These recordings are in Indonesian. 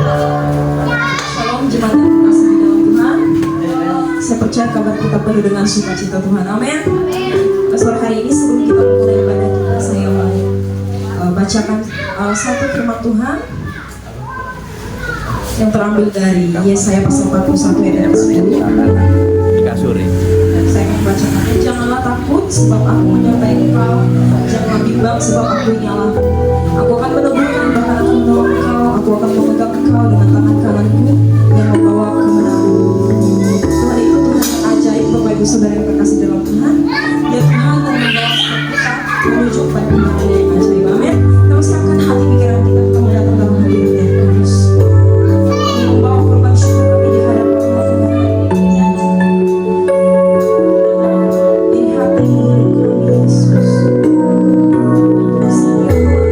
Shalom jemaat yang terkasih di dalam Tuhan. Saya percaya kabar kita penuh dengan sukacita Tuhan. Amin. Sore hari ini sebelum kita mulai ibadah kita, saya mau bacakan satu firman Tuhan yang terambil dari Yesaya pasal 41 ayat 10. Dan saya akan bacakannya. Janganlah takut sebab aku menyertai engkau, janganlah bimbang sebab aku ini Allah. Aku akan meneguhkan bahkan akan menolong engkau, aku akan memegang engkau dengan tangan kananku yang membawa kemenangan. Tuhan itu Tuhan yang ajaib, Bapak Ibu Saudara yang terkasih dalam Tuhan. Ya Tuhan yang membawa setiap kita menuju pada kemenangan yang ajaib. Amin. Kita siapkan hati pikiran kita untuk datang dalam hadirat yang kudus. Membawa korban syukur kami di hadapan Tuhan. Ini hati kami Yesus. Setiap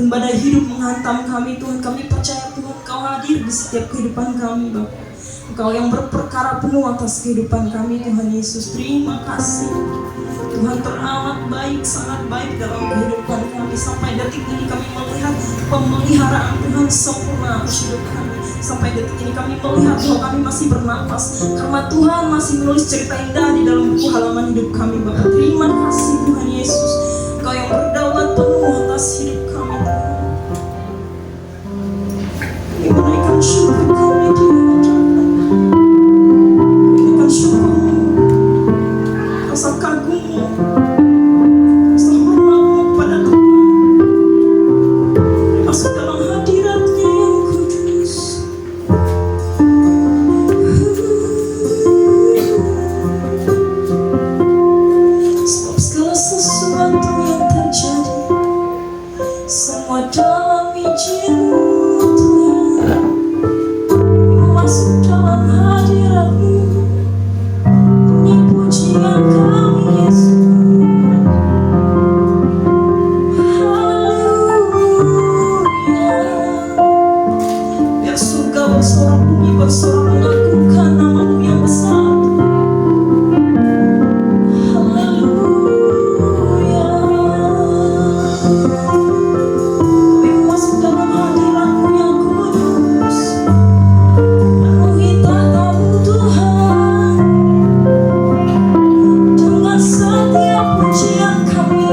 Sekalipun badai hidup menghantam kami Tuhan, kami percaya Tuhan Kau hadir di setiap kehidupan kami Bapa. Engkau yang berperkara penuh atas kehidupan kami Tuhan Yesus. Terima kasih Tuhan, teramat baik, sangat baik dalam kehidupan kami. Sampai detik ini kami melihat pemeliharaan Tuhan sempurna atas hidup kami. Sampai detik ini kami melihat bahwa kami masih bernapas karena Tuhan masih menulis cerita indah di dalam buku halaman hidup kami Bapak. Terima kasih Tuhan Yesus, Engkau yang berdaulat penuh atas hidup kami Tuhan. Kami menaikkan syukur kami Tuhan, menaikkan syukur, rasa kagummu, rasa hormatmu kepada Tuhan. Masuk dalam hadirat-Nya yang kudus. Sebab segala sesuatu yang terjadi, semua dalam izin-Mu Tuhan. Masuk dalam hadirat-Mu, bunyi pujian kami Yesus. Haleluya. Biar surga bersorak, bumi bersorak mengagungkan nama-Mu yang besar. Haleluya. Kami masuk dalam hadirat-Mu yang kudus, penuhi tahta-Mu Tuhan, dengan setiap pujian kami,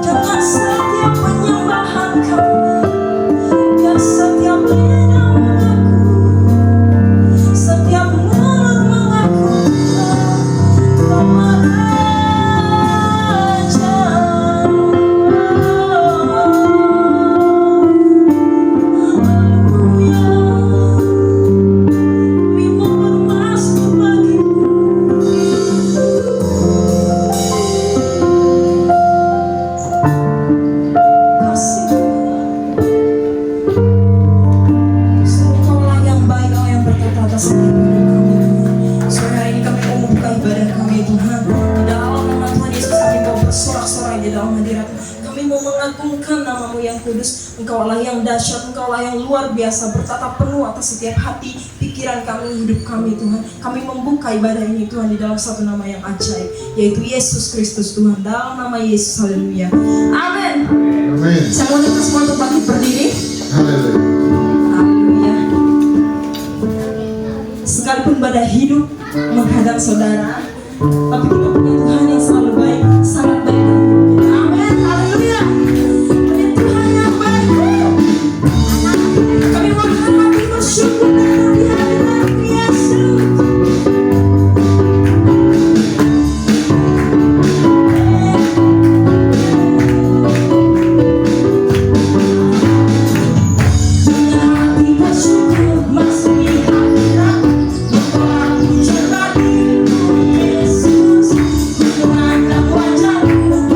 dengan setiap penyembahan kami. Biar setiap lidah mengaku, setiap mulut mengaku Kau Raja. Haleluya. Kami mau bermasmur bagi-Mu. Kasih Tuhan, sungguh Kaulah yang baik, Kau yang berkata atas setiap hidup kami Tuhan. Sore hari ini kami mau membuka ibadah kami Tuhan. Di dalam nama Tuhan Yesus kami mau bersorak-sorai di dalam hadirat. Kami mau mengagungkan nama-Mu yang kudus. Engkaulah yang dahsyat, Engkaulah yang luar biasa, bertatap penuh atas setiap hati, pikiran kami, hidup kami Tuhan. Kami membuka ibadah ini Tuhan di dalam satu nama yang ajaib, yaitu Yesus Kristus Tuhan. Dalam nama Yesus, haleluya. Amin. Amin. Saya mau minta semua untuk bangkit berdiri. Haleluya. Haleluya. Sekalipun badai hidup menghadang saudara, tapi kita punya Tuhan yang selalu baik, sangat baik dalam hidup kita. Amin. Haleluya. Punya Tuhan yang baik. Kami menghormati, bersyukur di hadirat-Mu Yesus. Dengan hati bersyukur masuk di hadirat-Mu, membawa pujian bagi-Mu Yesus. Ku memandang wajah-Mu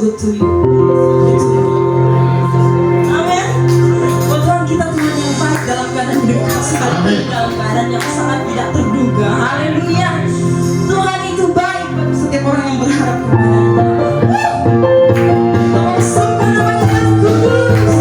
good to you. Amin. Oh Tuhan, kita Tuhan yang baik dalam keadaan hidup kami, sekalipun dalam keadaan yang sangat tidak terduga. Haleluya. Tuhan itu baik bagi setiap orang yang berharap kepada-Nya. Tolong sembah nama Tuhan kudus.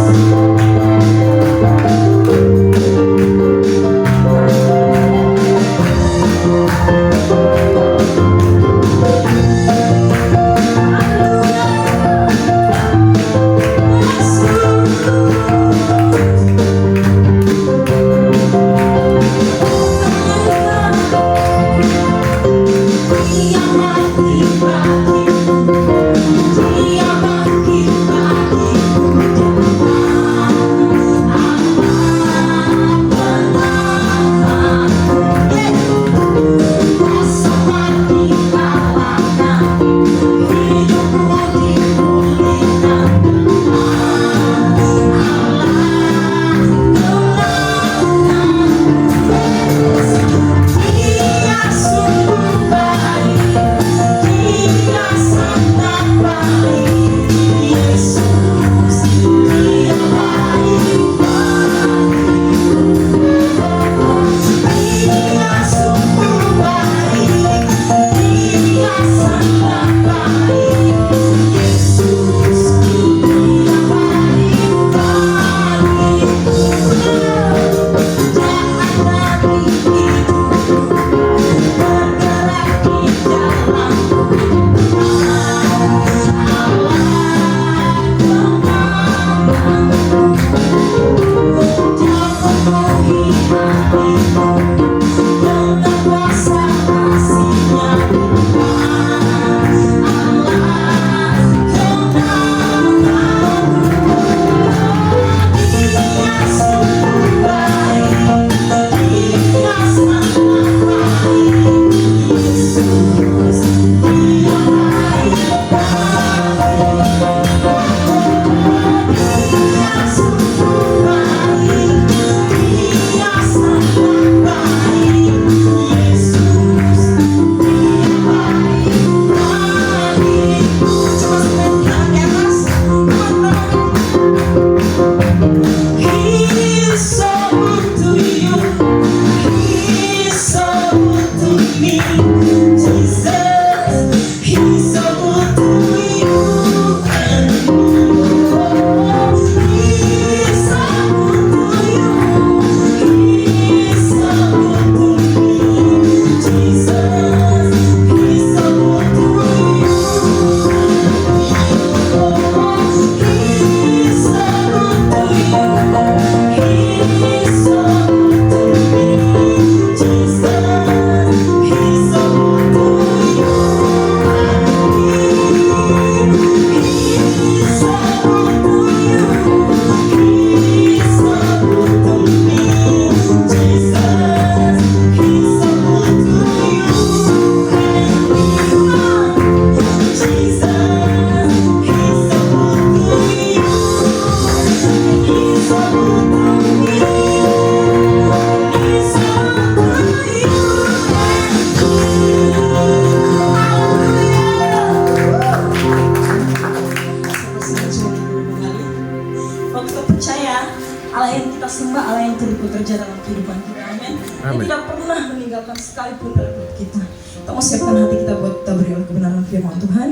Sekalipun dalam hidup kita, kita mau siapkan hati kita buat kita beri kebenaran firman Tuhan.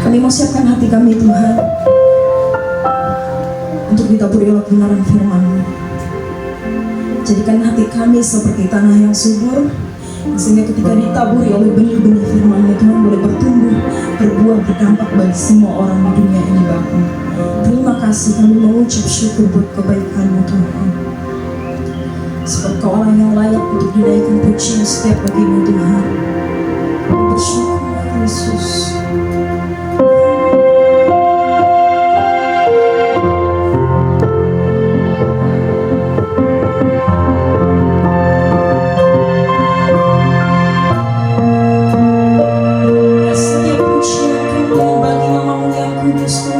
Kami mau siapkan hati kami Tuhan untuk ditaburi oleh kebenaran firman-Mu. Jadikan hati kami seperti tanah yang subur, sehingga ketika ditaburi oleh benih-benih firman-Mu Tuhan boleh bertumbuh, berbuah, berdampak bagi semua orang di dunia ini Bapa. Terima kasih, kami mengucap syukur buat kebaikan-Mu Tuhan. Sebab Kau Allah yang layak untuk dinaikkan pujian setiap bagimu Tuhan. Kami bersyukur Yesus. Setiap pujian Kau bagi nama-Mu yang kudus Tuhan.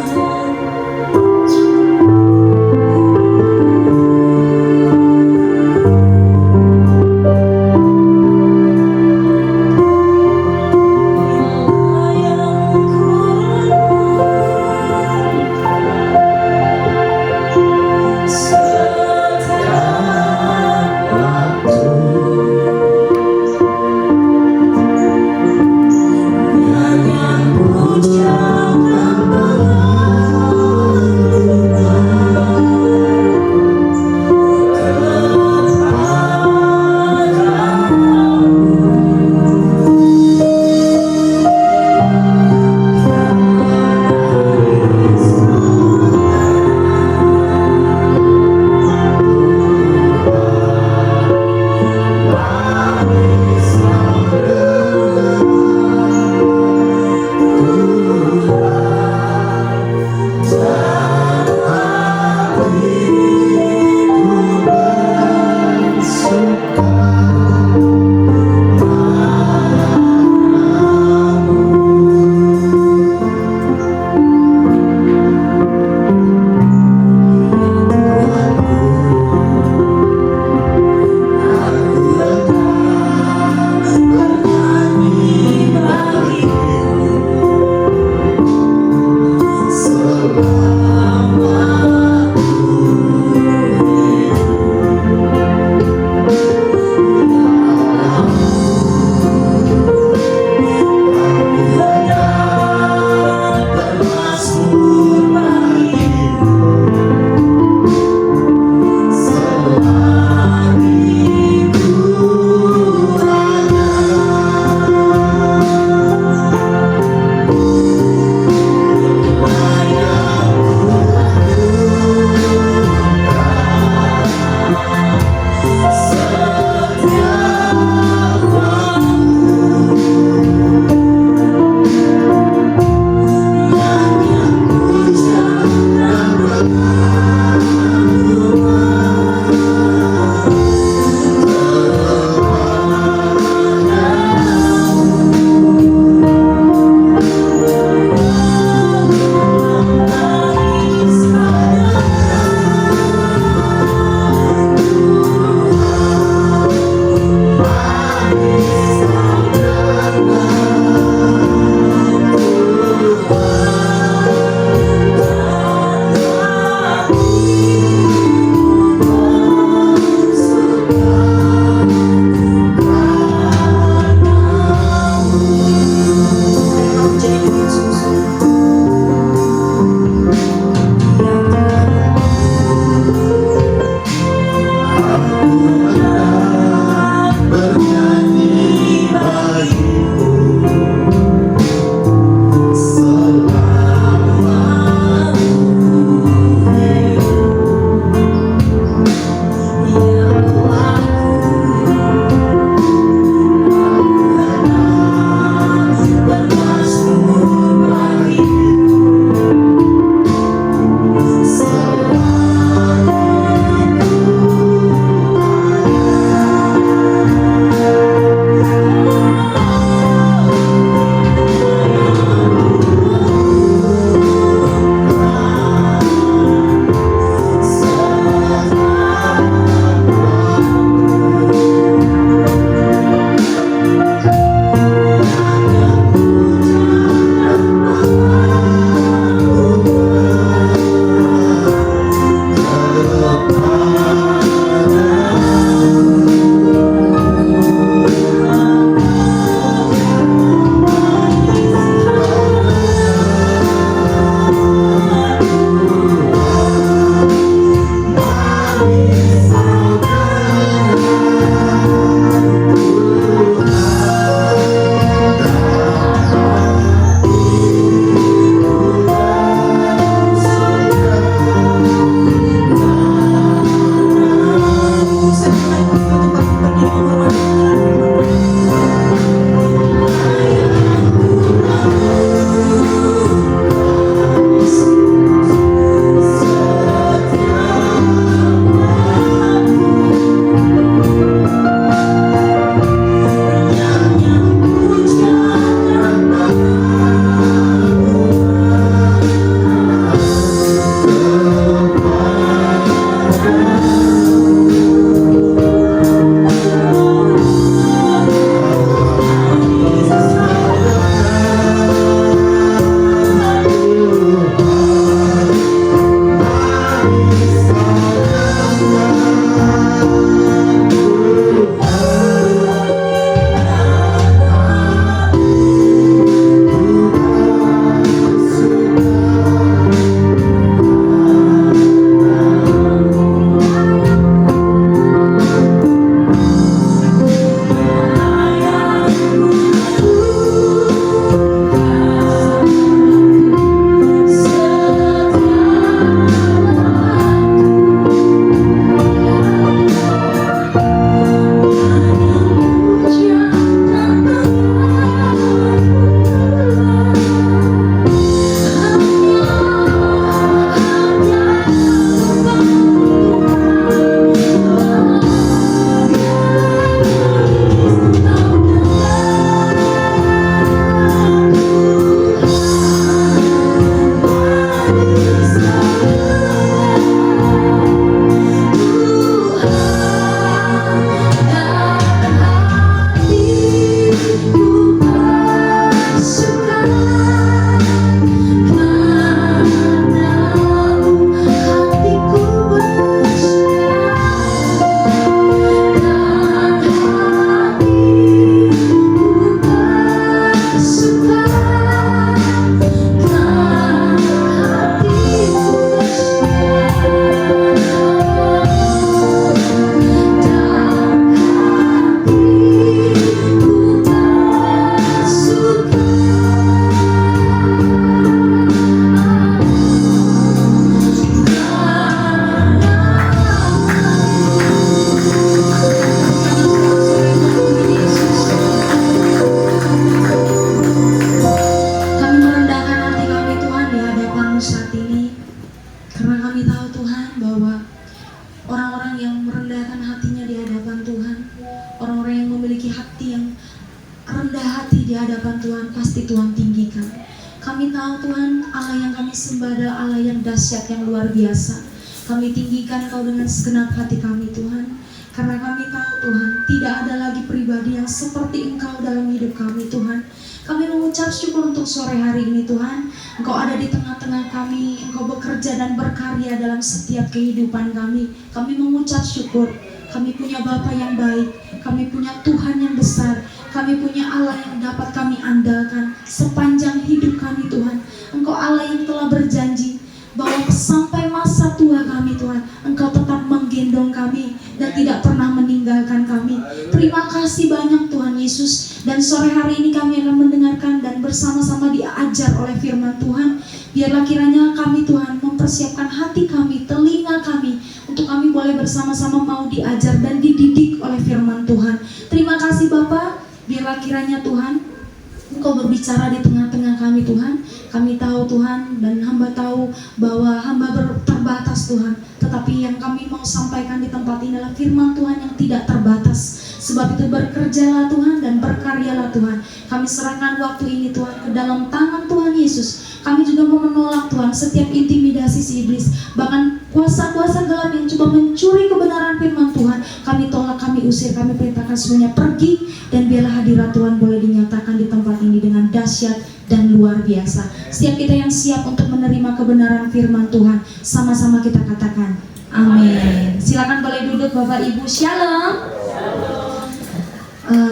hadapan Tuhan, pasti Tuhan tinggikan. Kami tahu Tuhan, Allah yang kami sembah adalah Allah yang dahsyat, yang luar biasa. Kami tinggikan Kau dengan segenap hati kami Tuhan. Karena kami tahu Tuhan, tidak ada lagi pribadi yang seperti Engkau dalam hidup kami Tuhan. Kami mengucap syukur untuk sore hari ini Tuhan. Engkau ada di tengah-tengah kami, Engkau bekerja dan berkarya dalam setiap kehidupan kami. Kami mengucap syukur. Kami punya Bapa yang baik, kami punya Tuhan yang besar, kami punya Allah yang dapat kami andalkan sepanjang hidup kami Tuhan. Engkau Allah yang telah berjanji bahwa sampai masa tua kami Tuhan, Engkau tetap menggendong kami dan tidak pernah meninggalkan kami. Terima kasih banyak Tuhan Yesus. Dan sore hari ini kami akan mendengarkan dan bersama-sama diajar oleh firman Tuhan. Biarlah kiranya kami Tuhan mempersiapkan hati kami, telinga kami, untuk kami boleh bersama-sama mau diajar dan dididik oleh firman Tuhan. Terima kasih Bapa. Biarlah kiranya Tuhan Engkau berbicara di tengah-tengah kami Tuhan. Kami tahu Tuhan, dan hamba tahu bahwa hamba terbatas Tuhan. Tetapi yang kami mau sampaikan di tempat ini adalah firman Tuhan yang tidak terbatas. Sebab itu berkerjalah Tuhan dan berkaryalah Tuhan. Kami serahkan waktu ini Tuhan ke dalam tangan Tuhan Yesus. Kami juga mau menolak Tuhan setiap intimidasi si iblis, bahkan kuasa-kuasa gelap yang coba mencuri kebenaran firman Tuhan. Kami tolak, kami usir, kami perintahkan semuanya pergi. Dan biarlah hadirat Tuhan boleh dinyatakan di tempat ini dengan dahsyat dan luar biasa. Setiap kita yang siap untuk menerima kebenaran firman Tuhan, sama-sama kita katakan amin. Silakan boleh duduk Bapak Ibu. Shalom.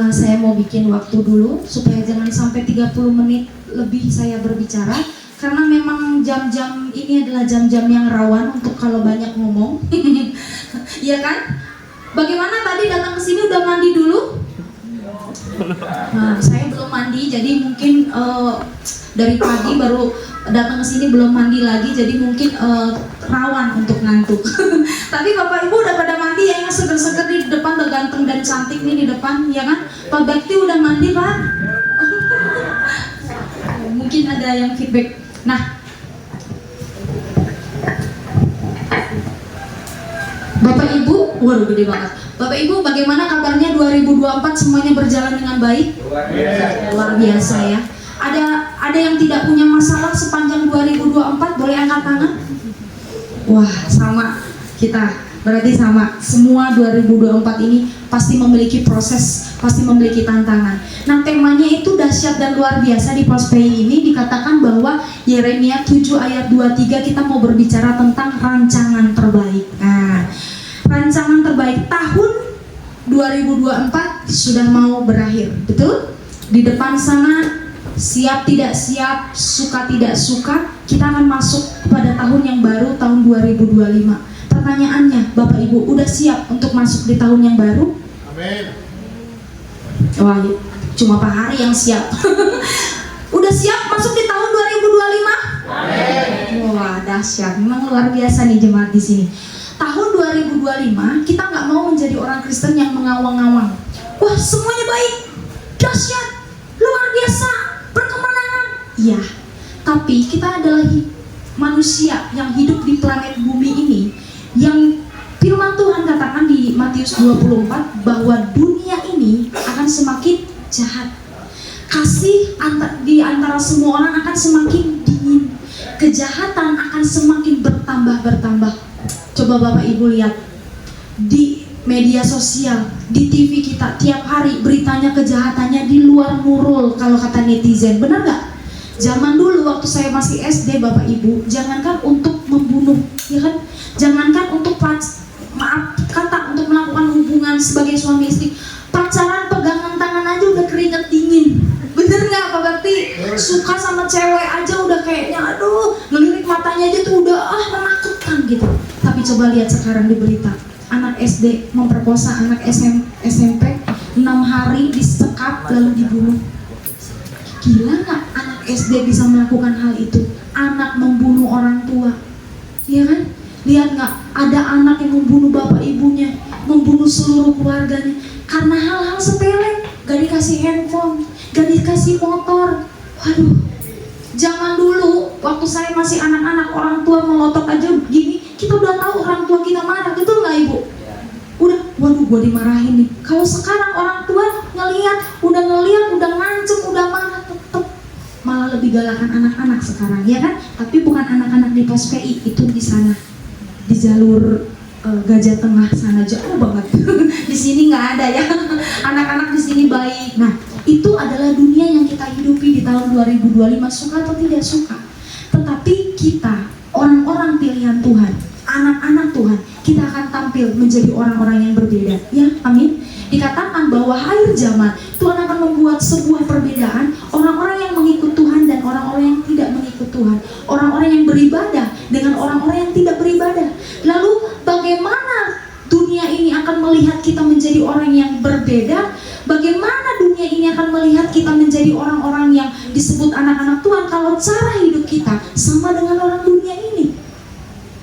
Saya mau bikin waktu dulu supaya jangan sampai 30 menit lebih saya berbicara, karena memang jam-jam ini adalah jam-jam yang rawan untuk kalau banyak ngomong. Iya kan? Bagaimana tadi datang ke sini udah mandi dulu? Nah, saya belum mandi, jadi mungkin dari pagi baru datang ke sini belum mandi lagi, jadi mungkin rawan untuk ngantuk. Tapi Bapak Ibu udah pada mandi ya, yang seger-seger di depan udah ganteng dan cantik nih di depan, ya kan? Pak Bakti udah mandi Pak? Mungkin ada yang feedback. Nah, Bapak Ibu, waduh gede banget. Bapak Ibu, bagaimana kabarnya 2024, semuanya berjalan dengan baik? Luar biasa ya. Ada yang tidak punya masalah sepanjang 2024, boleh angkat tangan? Wah, sama kita. Berarti sama. Semua 2024 ini pasti memiliki proses, pasti memiliki tantangan. Nah, temanya itu dahsyat dan luar biasa. Di Prospei ini dikatakan bahwa Yeremia 7 ayat 23 kita mau berbicara tentang rancangan terbaik. Nah, rancangan terbaik tahun 2024 sudah mau berakhir, betul? Di depan sana, siap tidak siap, suka tidak suka, kita akan masuk kepada tahun yang baru, tahun 2025. Pertanyaannya, Bapak Ibu udah siap untuk masuk di tahun yang baru? Amin. Wah, cuma Pak Hari yang siap. Udah siap masuk di tahun 2025? Amin. Wah, dahsyat. Memang luar biasa nih jemaat di sini. Tahun 2025 kita nggak mau menjadi orang Kristen yang mengawang-awang. Wah, semuanya baik, dahsyat, luar biasa, berkemenangan. Iya, tapi kita adalah manusia yang hidup di planet bumi ini, yang firman Tuhan katakan di Matius 24 bahwa dunia ini akan semakin jahat. Kasih di antara semua orang akan semakin dingin. Kejahatan akan semakin bertambah. Coba Bapak Ibu lihat di media sosial, di TV kita tiap hari beritanya kejahatannya di luar nurul kalau kata netizen. Benar nggak? Zaman dulu waktu saya masih SD Bapak Ibu, jangankan untuk membunuh, ya kan? Jangankan untuk untuk melakukan hubungan sebagai suami istri, pacaran pegangan tangan aja udah keringet dingin. Bener nggak Pak Bakti? Suka sama cewek aja udah kayaknya aduh, ngelirik matanya aja tuh udah menakutkan gitu. Tapi coba lihat sekarang di berita, anak SD memperkosa anak SMP 6 hari disekap lalu dibunuh. Gila nggak anak SD bisa melakukan hal itu? Anak membunuh orang tua, ya kan? Lihat nggak, ada anak yang membunuh bapak ibunya, membunuh seluruh keluarganya karena hal-hal sepele. Gak dikasih handphone, gak dikasih motor. Waduh, zaman dulu waktu saya masih anak-anak, orang tua melotot aja gini, kita udah tahu orang tua kita marah, betul nggak Ibu? Waduh, gue dimarahin nih. Kalau sekarang orang tua ngelihat, udah ngancem, udah marah, tetep malah lebih galakan anak-anak sekarang, ya kan? Tapi bukan anak-anak di pos PI, itu di sana, di jalur Gajah Tengah sana jauh banget. Di sini nggak ada ya. Anak-anak di sini baik. Nah, itu adalah dunia yang kita hidupi di tahun 2025, suka atau tidak suka. Tetapi kita, orang-orang pilihan Tuhan, anak-anak Tuhan, kita akan tampil menjadi orang-orang yang berbeda. Ya, amin. Dikatakan bahwa akhir zaman Tuhan akan membuat sebuah perbedaan, orang-orang yang mengikut Tuhan dan orang-orang yang tidak mengikut Tuhan, orang-orang yang beribadah dengan orang-orang yang tidak beribadah. Lalu bagaimana dunia ini akan melihat kita menjadi orang yang berbeda? Bagaimana dunia ini akan melihat kita menjadi orang-orang yang disebut anak-anak Tuhan kalau cara hidup kita sama dengan orang dunia ini?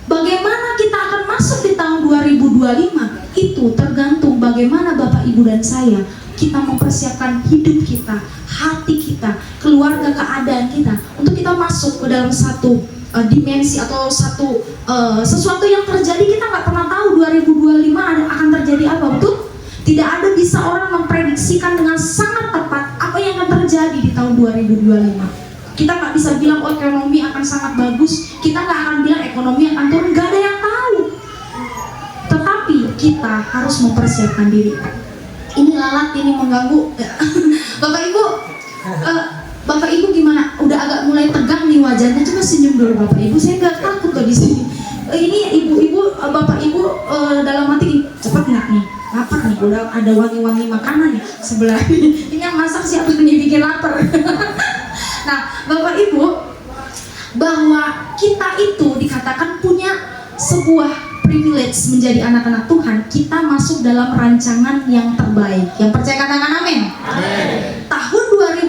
Bagaimana kita akan masuk di tahun 2025? Itu tergantung bagaimana Bapak, Ibu, dan saya kita mempersiapkan hidup kita, hati kita, keluarga, keadaan kita untuk kita masuk ke dalam satu dimensi atau sesuatu yang terjadi. Kita nggak pernah tahu 2025 akan terjadi apa, betul? Tidak ada bisa orang memprediksikan dengan sangat tepat apa yang akan terjadi di tahun 2025. Kita nggak bisa bilang oh, ekonomi akan sangat bagus, kita nggak akan bilang ekonomi akan turun, nggak ada yang tahu. Tetapi kita harus mempersiapkan diri. Ini lalat, ini mengganggu. Bapak Ibu, Bapak Ibu gimana? Udah agak mulai tegang nih wajahnya. Coba senyum dulu Bapak Ibu. Saya nggak takut loh di sini. Ini ibu-ibu, Bapak Ibu dalam hati cepet nggak nih? Lapar nih, udah ada wangi-wangi makanan nih sebelah ini. Ini yang masak siapa nih bikin lapar? Nah, Bapak Ibu, bahwa kita itu dikatakan punya sebuah privilege menjadi anak-anak Tuhan. Kita masuk dalam rancangan yang terbaik. Yang percaya katakan amin. Amin. Tahun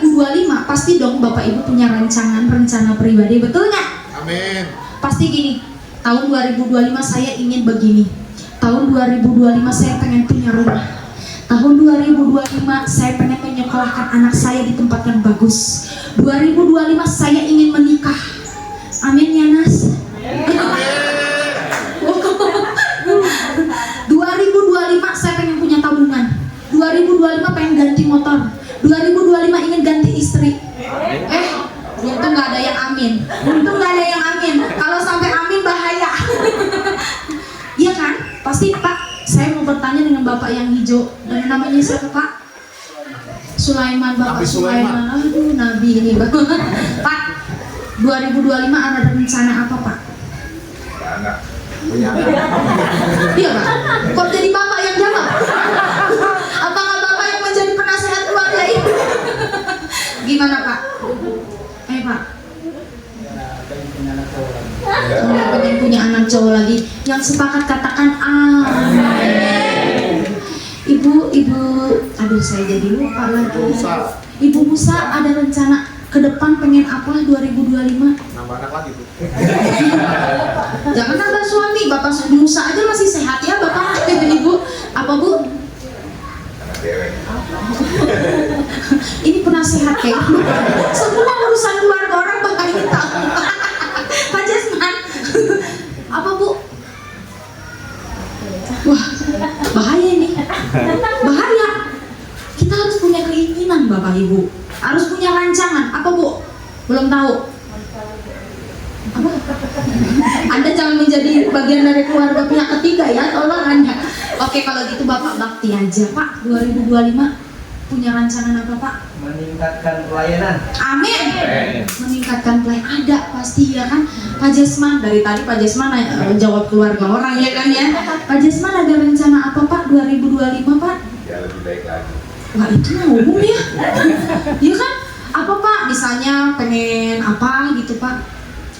2025 pasti dong Bapak Ibu punya rencana pribadi, betul nggak? Amin. Pasti gini, tahun 2025 saya ingin begini. Tahun 2025 saya pengen punya rumah. Tahun 2025 saya pengen menyekolahkan anak saya di tempat yang bagus. 2025 saya ingin menikah. Amin ya Nas. 2025 saya pengen punya tabungan. 2025 pengen ganti motor. 2025 ingin ganti istri. Untung nggak ada yang amin. Untung nggak ada yang amin. Kalau sampai amin bahaya. Iya kan? Pasti Pak, saya mau bertanya dengan Bapak yang hijau. Dan namanya siapa Pak? Sulaiman, Bapak Sulaiman. Aduh, Nabi ini Bapak. Pak, 2025 ada rencana apa Pak? Anak. Punya anak. Iya Pak. Kok jadi Bapak yang jawab? Apakah Bapak yang menjadi penasehat keluarga ini? Gimana Pak? Pak. Pengen punya anak cowok lagi. Yang sepakat katakan amin. Ibu, aduh saya jadi lupa lagi. Ibu Musa ada rencana ke depan pengen apa 2025? Nambah anak lagi tuh. Jangan nambah suami, Bapak Musa aja masih sehat ya Bapak. Ibu, apa Bu? Anak cewek. Ini penasehat kayak semua urusan keluarga orang bakal ini tahu. Pak Jasman, apa Bu? Wah, bahaya nih. Bahaya. Kita harus punya keinginan Bapak Ibu. Harus punya rancangan. Apa Bu? Belum tahu. Apa? Anda jangan menjadi bagian dari keluarga pihak ketiga ya, tolong Anda. Oke, kalau gitu Bapak bakti aja Pak. 2025 punya rancangan apa Pak? Meningkatkan pelayanan. Amin. Meningkatkan pelayanan ada pasti ya kan. Pak Jasman, dari tadi Pak Jasman jawab keluarga orang ya kan ya. Pak Jasman ada rencana apa Pak 2025 Pak? Ya lebih baik lagi. Wah itu mah umum ya. Iya kan? Apa Pak? Misalnya pengen apa gitu Pak?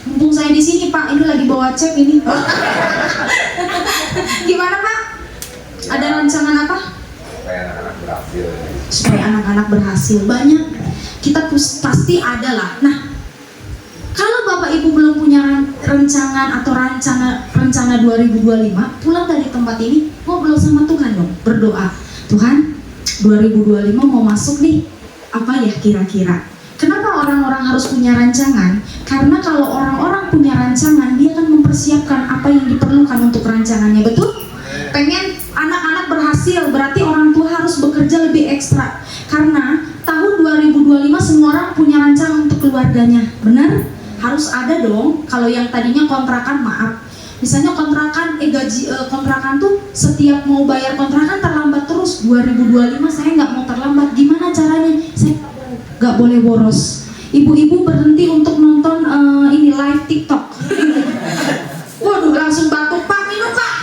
Mumpung saya di sini Pak, ini lagi bawa cek ini. Gimana Pak? Ada rancangan apa? Supaya anak-anak berhasil. Supaya anak-anak berhasil. Banyak. Kita pasti ada lah. Nah, kalau Bapak Ibu belum punya rencana 2025, pulang dari tempat ini ngobrol sama Tuhan dong, berdoa. Tuhan, 2025 mau masuk nih. Apa ya kira-kira? Kenapa orang-orang harus punya rancangan? Karena kalau orang-orang punya rancangan, dia akan mempersiapkan apa yang diperlukan untuk rancangannya, betul? Pengen anak-anak berhasil, berarti orang tua harus bekerja lebih ekstra. Karena tahun 2025 semua orang punya rancangan untuk keluarganya, benar? Harus ada dong. Kalau yang tadinya kontrakan, maaf, Misalnya kontrakan tuh setiap mau bayar kontrakan terlambat terus. 2025 saya nggak mau terlambat. Gimana caranya? Saya nggak boleh boros. Ibu-ibu berhenti untuk nonton ini live TikTok. Waduh, langsung batuk, Pak, minum Pak.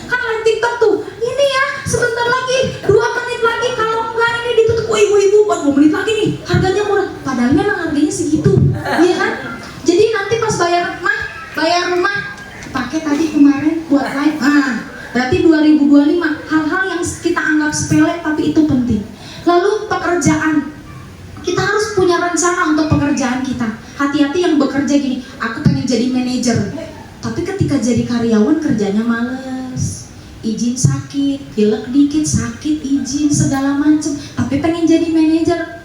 Kan live TikTok tuh, ini ya sebentar lagi, 2 menit lagi, kalau enggak ini ditutup. Oh, ibu-ibu, 2 menit lagi nih, harganya murah. Padahal memang harganya segitu, iya kan? Jadi nanti pas bayar rumah, pakai tadi kemarin buat live. Berarti 2025 hal-hal yang kita anggap sepele tapi itu penting. Lalu pekerjaan, kita harus punya rencana untuk pekerjaan kita. Hati-hati yang bekerja gini, aku pengen jadi manajer, tapi ketika jadi karyawan kerjanya males, izin sakit, pilek dikit sakit, izin segala macem. Tapi pengen jadi manajer,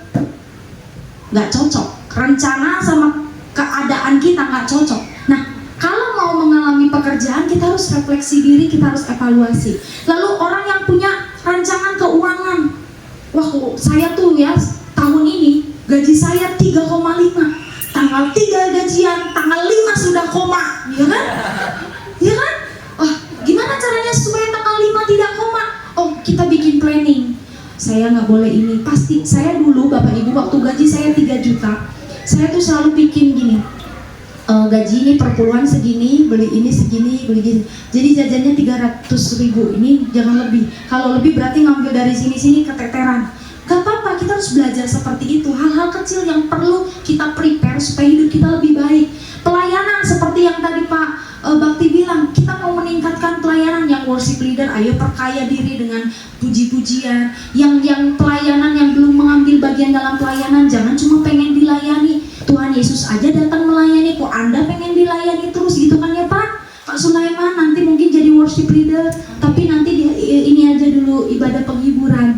nggak cocok. Rencana sama keadaan kita nggak cocok. Nah, kalau mau mengalami pekerjaan, kita harus refleksi diri, kita harus evaluasi. Lalu orang yang punya rancangan keuangan, wah saya tuh ya tahun ini gaji saya 3,5, tanggal 3 gajian, tanggal 5 sudah koma, ya kan? Ya kan? Wah, gimana caranya supaya tanggal 5 tidak koma? Oh, kita bikin planning. Saya nggak boleh ini. Pasti saya dulu Bapak Ibu waktu gaji saya 3 juta, saya tuh selalu bikin gini. Gaji ini perpuluhan segini, beli ini segini, beli gini. Jadi jajannya 300.000, ini jangan lebih. Kalau lebih berarti ngambil dari sini-sini keteteran. Gak apa-apa, kita harus belajar seperti itu. Hal-hal kecil yang perlu kita prepare supaya hidup kita lebih baik. Pelayanan seperti yang tadi Pak Bakti bilang, kita mau meningkatkan pelayanan. Yang worship leader, ayo perkaya diri dengan puji-pujian. Yang pelayanan yang belum mengambil bagian dalam pelayanan, jangan cuma pengen dilayani. Tuhan Yesus aja datang melayani, kok Anda pengen dilayani terus gitu kan ya Pak? Pak Sulaiman nanti mungkin jadi worship leader, tapi nanti ini aja dulu ibadah penghiburan.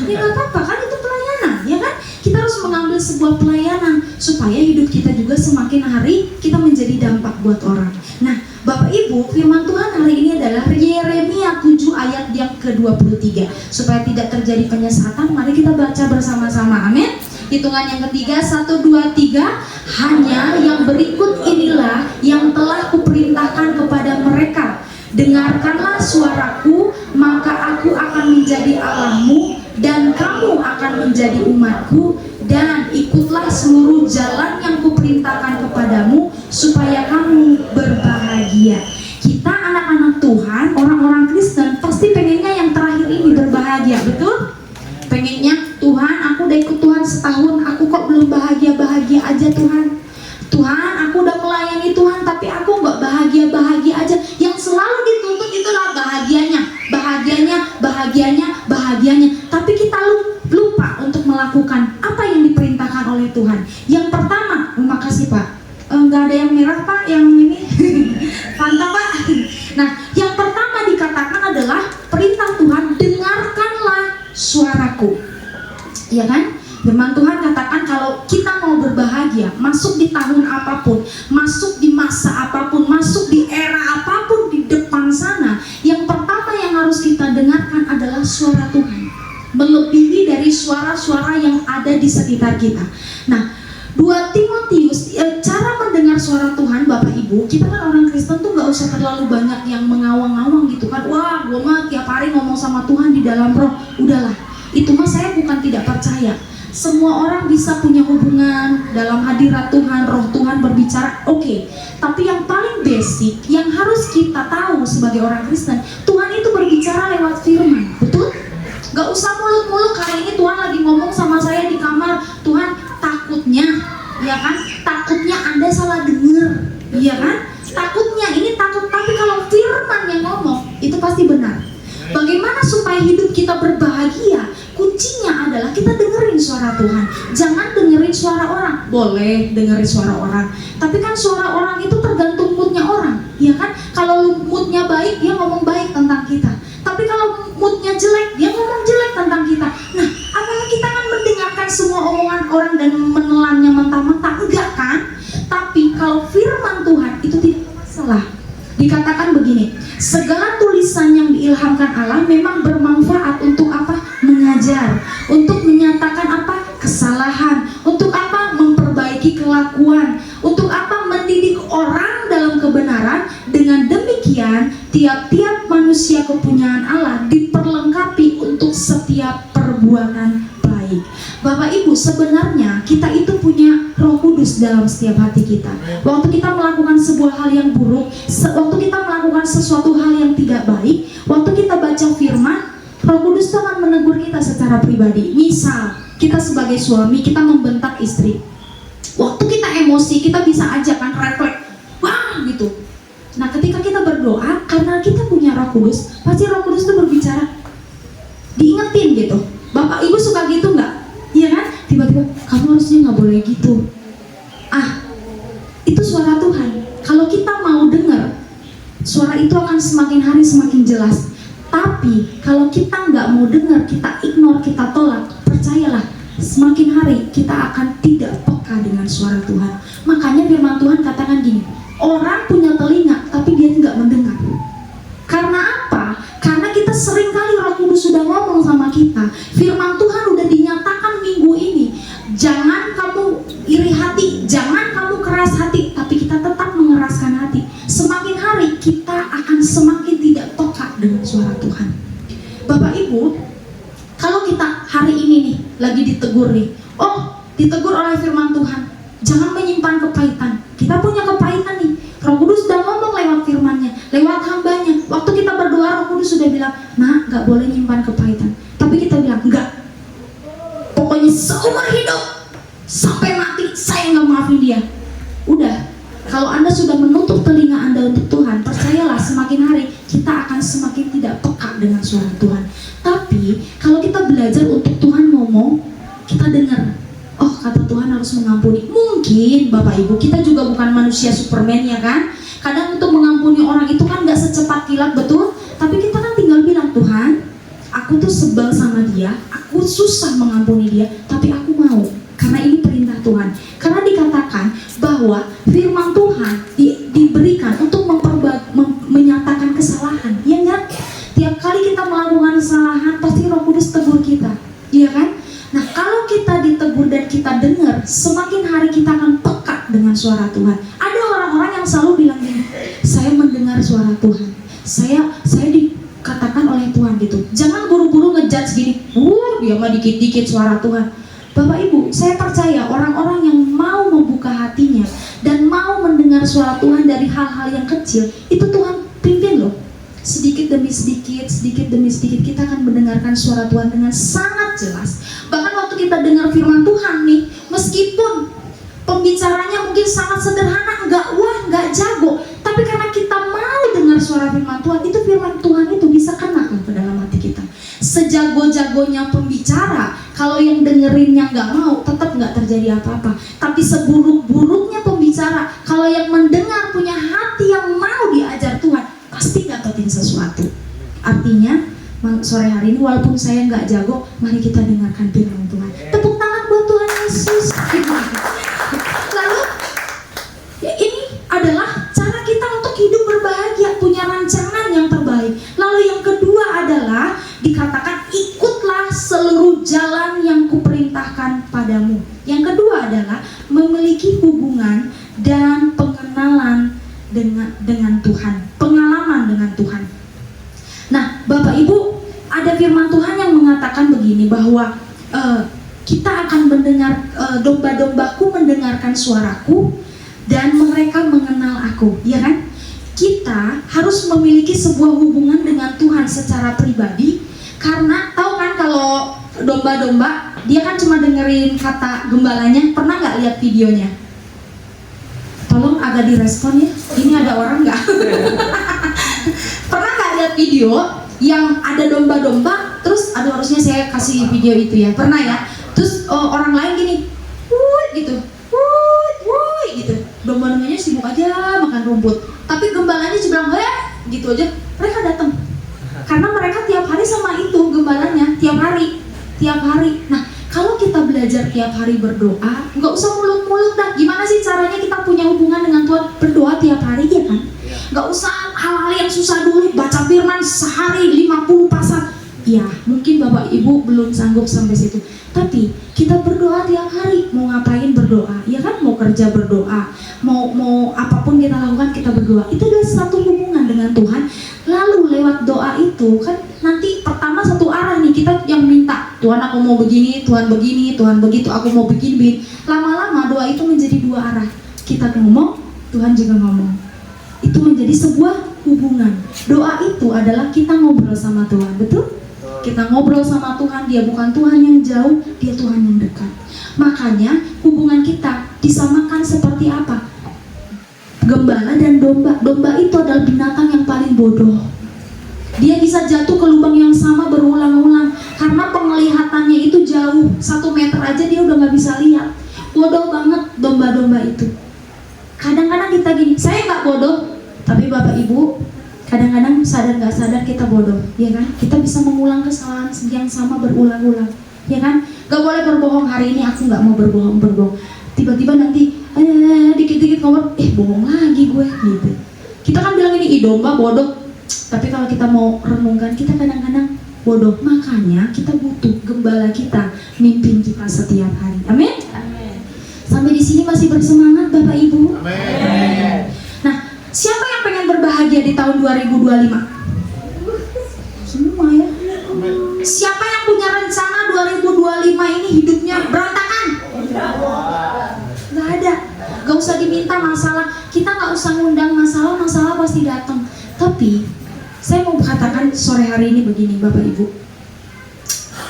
Ya gak apa-apa kan, itu pelayanan, ya kan? Kita harus mengambil sebuah pelayanan supaya hidup kita juga semakin hari kita menjadi dampak buat orang. Nah, Bapak Ibu, firman Tuhan hari ini adalah Yeremia 7 ayat yang ke-23. Supaya tidak terjadi penyesatan, mari kita baca bersama-sama. Amin. Hitungan yang ketiga, 1, 2, 3. Hanya yang berikut inilah yang telah kuperintahkan kepada mereka. Dengarkanlah suaraku, maka aku akan menjadi Allahmu, dan kamu akan menjadi umatku, dan ikutlah seluruh jalan yang kuperintahkan kepadamu, supaya kamu berbahagia. Kita anak-anak Tuhan, orang-orang Kristen, pasti pengennya yang terakhir ini berbahagia, betul? Pengennya, Tuhan aku udah ikut Tuhan setahun, aku kok belum bahagia-bahagia aja Tuhan. Tuhan aku udah melayani Tuhan, tapi aku gak bahagia-bahagia aja. Yang selalu dituntut itulah bahagianya, bahagianya, bahagianya, bahagianya. Tapi kita lupa untuk melakukan apa yang diperintahkan oleh Tuhan. Yang pertama, makasih Pak, gak ada yang merah Pak, yang ini Fanta Pak. Nah, yang pertama dikatakan adalah perintah Tuhan, dengarkanlah suaraku, ya kan? Firman Tuhan katakan kalau kita mau berbahagia, masuk di tahun apapun, masuk di masa apapun, masuk di era apapun di depan sana, yang pertama yang harus kita dengarkan adalah suara Tuhan, melebihi dari suara-suara yang ada di sekitar kita. Nah, 2 Timotius, cara mendengar suara Tuhan Bapak Ibu, kita kan orang Kristen tuh gak usah terlalu banyak yang mengawang-awang gitu kan. Wah, gue mah tiap hari ngomong sama Tuhan di dalam roh. Udahlah, itu mah saya bukan tidak percaya. Semua orang bisa punya hubungan dalam hadirat Tuhan, roh Tuhan berbicara, oke. Tapi yang paling basic, yang harus kita tahu sebagai orang Kristen, Tuhan itu berbicara lewat firman, betul? Gak usah mulut-mulut, hari ini Tuhan lagi ngomong sama saya di kamar, Tuhan takutnya, ya kan? Takutnya Anda salah dengar, ya kan? Takutnya, ini takut, tapi kalau firman yang ngomong, itu pasti benar. Bagaimana supaya hidup kita berbahagia? Kuncinya adalah kita dengerin suara Tuhan. Jangan dengerin suara orang. Boleh dengerin suara orang, tapi kan suara orang itu tergantung moodnya orang, ya kan? Kalau moodnya baik, dia ngomong baik tentang kita. Tapi kalau moodnya jelek, dia ngomong jelek tentang kita. Nah, apakah kita akan mendengarkan semua omongan orang dan menelannya mentah-mentah? Enggak kan? Tapi kalau firman Tuhan itu tidak masalah. Dikatakan begini, segala tulisan yang diilhamkan Allah memang bermanfaat untuk apa? Mengajar, untuk menyatakan apa? Kesalahan, untuk apa? Memperbaiki kelakuan, untuk apa? Mendidik orang dalam kebenaran Kemudian tiap-tiap manusia kepunyaan Allah diperlengkapi untuk setiap perbuatan baik. Bapak Ibu, sebenarnya kita itu punya Roh Kudus dalam setiap hati kita. Waktu kita melakukan sebuah hal yang buruk, waktu kita melakukan sesuatu hal yang tidak baik, waktu kita baca firman, Roh Kudus itu akan menegur kita secara pribadi. Misal, kita sebagai suami, kita membentak istri. Waktu kita emosi, kita bisa aja kan refleks, wah gitu. Nah, ketika kita berdoa, karena kita punya Roh Kudus, pasti Roh Kudus itu berbicara, diingetin gitu. Bapak Ibu suka gitu nggak? Iya kan? Tiba-tiba, kamu harusnya nggak boleh gitu. Itu suara Tuhan. Kalau kita mau dengar, suara itu akan semakin hari semakin jelas. Tapi kalau kita nggak mau dengar, kita ignore, kita tolak, percayalah, semakin hari kita akan tidak peka dengan suara Tuhan. Makanya firman Tuhan katakan gini, orang punya telinga tapi dia nggak mendengar. Karena apa? Karena kita sering kali Roh Kudus sudah ngomong sama kita. Firman Tuhan udah dinyatakan minggu ini. Jangan kamu iri hati, jangan kamu keras hati, tapi kita tetap mengeraskan hati. Semakin hari kita akan semakin tidak peka dengan suara Tuhan. Bapak Ibu, kalau kita hari ini nih lagi ditegur nih, ditegur oleh firman Tuhan, jangan menyimpan kepahitan. Kita punya kepahitan nih. Roh Kudus sudah ngomong lewat firman-Nya, lewat hambanya. Waktu kita berdoa, Roh Kudus sudah bilang, nah, nggak boleh nyimpan kepahitan. Tapi kita bilang, enggak. Pokoknya seumur hidup, sampai mati, saya nggak maafin dia. Udah, kalau Anda sudah menutup telinga Anda untuk Tuhan, percayalah semakin hari kita akan semakin tidak peka dengan suara Tuhan. Tapi kalau kita belajar untuk Tuhan ngomong, kita dengar. Oh, kata Tuhan harus mengampuni. Mungkin Bapak Ibu, kita juga bukan manusia Superman ya kan. Kadang untuk mengampuni orang itu kan gak secepat kilat, betul. Tapi kita kan tinggal bilang, Tuhan, aku tuh sebel sama dia, aku susah mengampuni dia, tapi aku mau, karena ini perintah Tuhan. Karena dikatakan bahwa firman Tuhan diberikan untuk menyatakan kesalahan. Ya enggak? Tiap kali kita melakukan kesalahan, pasti Roh Kudus tegur kita. Iya kan? Nah, kalau kita ditegur dan kita dengar, semakin hari kita akan peka dengan suara Tuhan. Ada orang-orang yang selalu bilang gini, saya mendengar suara Tuhan, saya dikatakan oleh Tuhan gitu. Jangan buru-buru ngejudge gini, dia mah dikit-dikit suara Tuhan. Bapak Ibu, saya percaya orang-orang yang mau membuka hatinya dan mau mendengar suara Tuhan dari hal-hal yang kecil, itu Tuhan pimpin loh. Sedikit demi sedikit, sedikit demi sedikit kita akan mendengarkan suara Tuhan dengan sangat jelas. Bahkan waktu kita dengar firman Tuhan nih, meskipun pembicaranya mungkin sangat sederhana, nggak jago, tapi karena kita mau dengar suara firman Tuhan, itu firman Tuhan itu bisa kena ke dalam hati kita. Sejago-jagonya pembicara, kalau yang dengerinnya nggak mau, tetap nggak terjadi apa-apa. Tapi seburuk-buruknya pembicara, kalau yang mendengar punya hati yang mau diajar Tuhan, pasti dapetin sesuatu. Artinya sore hari ini walaupun saya nggak jago, mari kita dengarkan firman Tuhan. Tepuk tangan buat Tuhan Yesus. Lalu ya, ini adalah cara kita untuk hidup berbahagia, punya rancangan yang terbaik. Lalu yang kedua adalah dikatakan ikutlah seluruh jalan yang kuperintahkan padamu. Yang kedua adalah memiliki hubungan dan pengenalan dengan Tuhan, pengalaman dengan Tuhan. Nah, Bapak Ibu, ada firman Tuhan yang mengatakan begini, bahwa kita akan mendengar, domba-dombaku mendengarkan suaraku dan mereka mengenal aku, ya kan? Kita harus memiliki sebuah hubungan dengan Tuhan secara pribadi, karena tahu kan kalau domba-domba dia kan cuma dengerin kata gembalanya. Pernah nggak lihat videonya? Tolong agak direspon ya, ini ada orang nggak? Pernah nggak lihat video yang ada domba-domba, terus harusnya saya kasih video itu ya, pernah ya? Terus orang lain gini, wuih gitu, wuih gitu, domba-dombanya sibuk aja makan rumput, tapi gembalanya cuma bilang, gitu aja, mereka datang, karena mereka tiap hari sama itu gembalanya, tiap hari. Nah, kalau kita belajar tiap hari berdoa, nggak usah mulut-mulut dah. Gimana sih caranya kita punya hubungan dengan Tuhan? Berdoa tiap hari, ya kan? Nggak usah hal-hal yang susah dulu, baca firman sehari 50 pasal. Ya, mungkin Bapak Ibu belum sanggup sampai situ. Tapi kita berdoa tiap hari. Mau ngapain berdoa? Ya kan, mau kerja berdoa, mau apapun kita lakukan kita berdoa. Itu adalah satu hubungan dengan dengan Tuhan. Lalu lewat doa itu kan nanti pertama satu arah nih, kita yang minta, Tuhan aku mau begini, Tuhan begini, Tuhan begitu, aku mau begini. Lama-lama doa itu menjadi dua arah. Kita ngomong, Tuhan juga ngomong. Itu menjadi sebuah hubungan. Doa itu adalah kita ngobrol sama Tuhan, betul? Kita ngobrol sama Tuhan, dia bukan Tuhan yang jauh, dia Tuhan yang dekat. Makanya hubungan kita disamakan seperti apa? Gembala dan domba. Domba itu adalah binatang yang paling bodoh. Dia bisa jatuh ke lubang yang sama berulang-ulang karena penglihatannya itu jauh, 1 meter aja dia udah gak bisa lihat. Bodoh banget domba-domba itu. Kadang-kadang kita gini, saya gak bodoh, tapi Bapak Ibu kadang-kadang sadar gak sadar kita bodoh, ya kan? Kita bisa mengulang kesalahan yang sama berulang-ulang, ya kan? Gak boleh berbohong. Hari ini aku gak mau berbohong. Tiba-tiba nanti dikit-dikit ngomong, bohong lagi gue, gitu. Kita kan bilang ini, domba bodoh. Tapi kalau kita mau renungkan, kita kadang-kadang bodoh. Makanya kita butuh gembala kita, mimpin kita setiap hari. Amin? Sampai di sini masih bersemangat Bapak Ibu? Amin. Nah, siapa yang pengen berbahagia di tahun 2025? Semua ya. Siapa yang punya rencana 2025 ini hidupnya berantakan? Gak ada. Gak usah diminta masalah. Kita gak usah ngundang masalah pasti datang. Tapi saya mau katakan sore hari ini begini Bapak Ibu.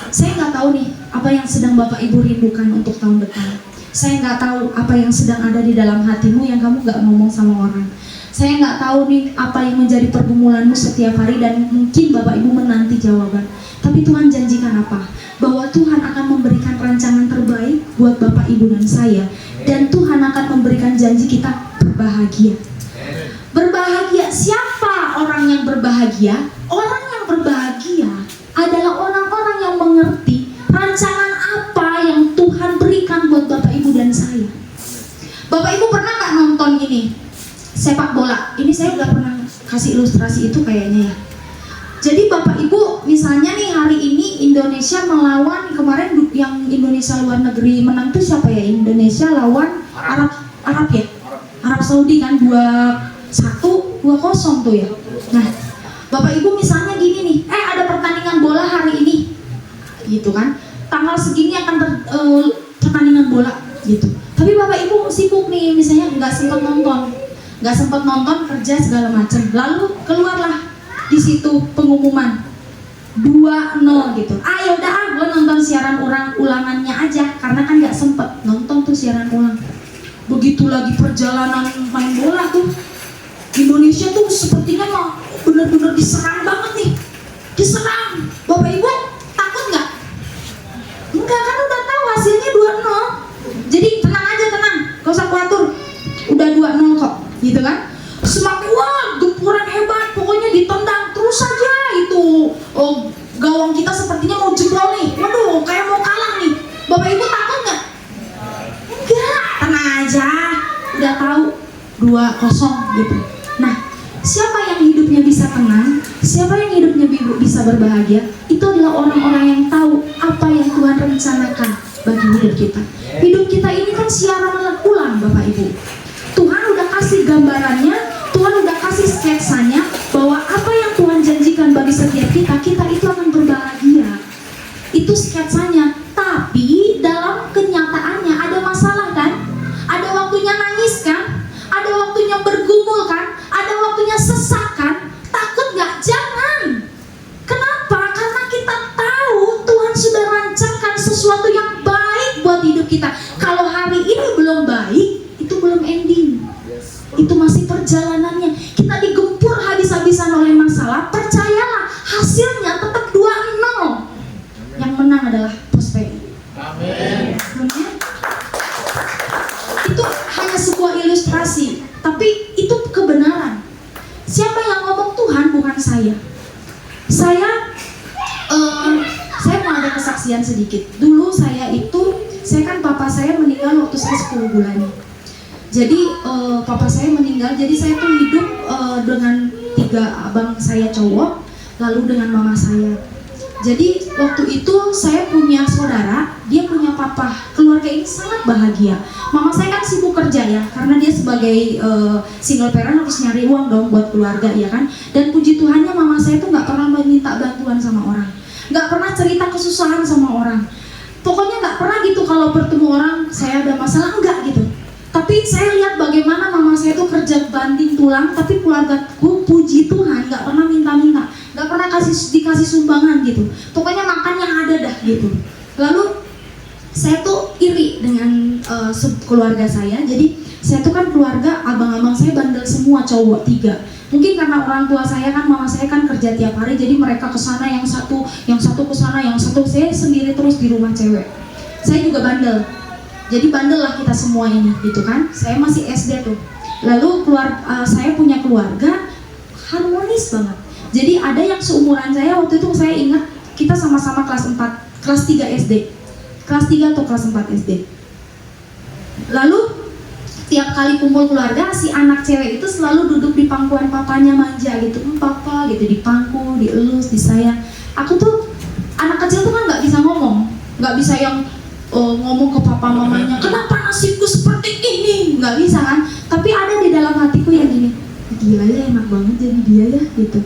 Saya gak tahu nih apa yang sedang Bapak Ibu rindukan untuk tahun depan. Saya nggak tahu apa yang sedang ada di dalam hatimu yang kamu nggak ngomong sama orang. Saya nggak tahu nih apa yang menjadi pergumulanmu setiap hari dan mungkin Bapak Ibu menanti jawaban. Tapi Tuhan janjikan apa? Bahwa Tuhan akan memberikan rancangan terbaik buat Bapak Ibu dan saya. Dan Tuhan akan memberikan janji kita berbahagia. Berbahagia, siapa orang yang berbahagia? Orang yang berbahagia adalah orang-orang yang mengerti rancangan apa yang Tuhan berikan buat Bapak Ibu dan saya. Bapak Ibu pernah nggak nonton ini sepak bola? Ini saya udah pernah kasih ilustrasi itu kayaknya ya. Jadi Bapak Ibu misalnya nih hari ini Indonesia melawan, kemarin yang Indonesia luar negeri menang tuh siapa ya? Indonesia lawan Arab ya? Arab Saudi kan 2-1, 2-0 tuh ya. Nah Bapak Ibu misalnya gini nih, ada pertandingan bola hari ini gitu kan, tanggal segini akan pertandingan bola gitu. Tapi Bapak Ibu sibuk nih, misalnya nggak sempat nonton kerja segala macam. Lalu keluarlah di situ pengumuman 2-0 gitu. Ya udah gue nonton siaran ulangannya aja karena kan nggak sempet nonton tuh siaran ulang. Begitu lagi perjalanan main bola tuh, Indonesia tuh sepertinya mau bener-bener diserang banget nih, diserang. Bapak Ibu takut nggak? Enggak, kan udah tahu hasilnya 2-0. Jadi tenang aja, tenang, gak usah khawatir. Udah 2-0 kok, gitu kan? Semakin gempuran hebat, pokoknya ditendang terus saja itu. Gawang kita sepertinya mau jebol nih. Waduh, kayak mau kalah nih. Bapak Ibu takut nggak? Enggak, tenang aja. Udah tahu 2-0 gitu. Nah, siapa yang hidupnya bisa tenang? Siapa yang hidupnya bisa berbahagia? Itu adalah orang-orang yang tahu apa yang Tuhan rencanakan bagi hidup kita. Hidup kita ini kan siaran ulang Bapak Ibu. Tuhan udah kasih gambarannya, Tuhan udah kasih sketsanya bahwa apa yang Tuhan janjikan bagi setiap kita itu akan berbahagia. Itu sketsanya. Tapi dalam kenyataannya ada masalah kan? Ada waktunya nangis kan? Ada waktunya bergumul kan? Ada waktunya sesak kan? Takut nggak? Jangan. Kenapa? Karena kita tahu Tuhan sudah rancangkan sesuatu yang baik buat hidup kita. Kalau hari ini belum baik, itu belum ending. Itu masih perjalanannya. Kita digempur habis-habisan oleh masalah. Percayalah, hasilnya tetap 2-0. Yang menang adalah prosperi. Amin. Itu hanya sebuah ilustrasi, tapi itu kebenaran. Siapa yang ngomong? Tuhan, bukan saya. Saya mau ada kesaksian sedikit. Dulu saya kan papa saya meninggal waktu saya 10 bulan. Jadi papa saya meninggal, jadi saya tuh hidup dengan 3 abang saya cowok, lalu dengan mama saya. Jadi waktu itu saya punya saudara, dia punya papa. Keluarga keluarga ini sangat bahagia. Mama saya kan sibuk kerja ya, karena dia sebagai single parent harus nyari uang dong buat keluarga ya kan. Dan puji Tuhannya mama saya tuh nggak pernah meminta bantuan sama orang, nggak pernah cerita kesusahan sama orang. Pokoknya nggak pernah gitu kalau bertemu orang saya ada masalah, enggak gitu. Tapi saya lihat bagaimana mama saya tuh kerja banting tulang, tapi keluargaku puji Tuhan nggak pernah minta-minta, nggak pernah dikasih sumbangan gitu. Pokoknya makan yang ada dah gitu. Lalu saya tuh iri dengan keluarga saya. Jadi saya tuh kan keluarga abang-abang saya bandel semua, cowok 3. Mungkin karena orang tua saya kan, mama saya kan kerja tiap hari, jadi mereka kesana yang satu kesana, yang satu saya sendiri terus di rumah cewek. Saya juga bandel, jadi bandel lah kita semua ini, gitu kan. Saya masih SD tuh. Lalu saya punya keluarga harmonis banget. Jadi ada yang seumuran saya waktu itu, saya ingat kita sama-sama kelas 3 SD, kelas 3 atau kelas 4 SD. Lalu tiap kali kumpul keluarga, si anak cewek itu selalu duduk di pangkuan papanya, manja gitu, papa gitu, dipangku, dielus, disayang. Aku tuh anak kecil tuh kan nggak bisa ngomong, nggak bisa yang ngomong ke papa mamanya, kenapa nasibku seperti ini, nggak bisa kan. Tapi ada di dalam hatiku yang gini, gila ya, enak banget jadi dia ya gitu,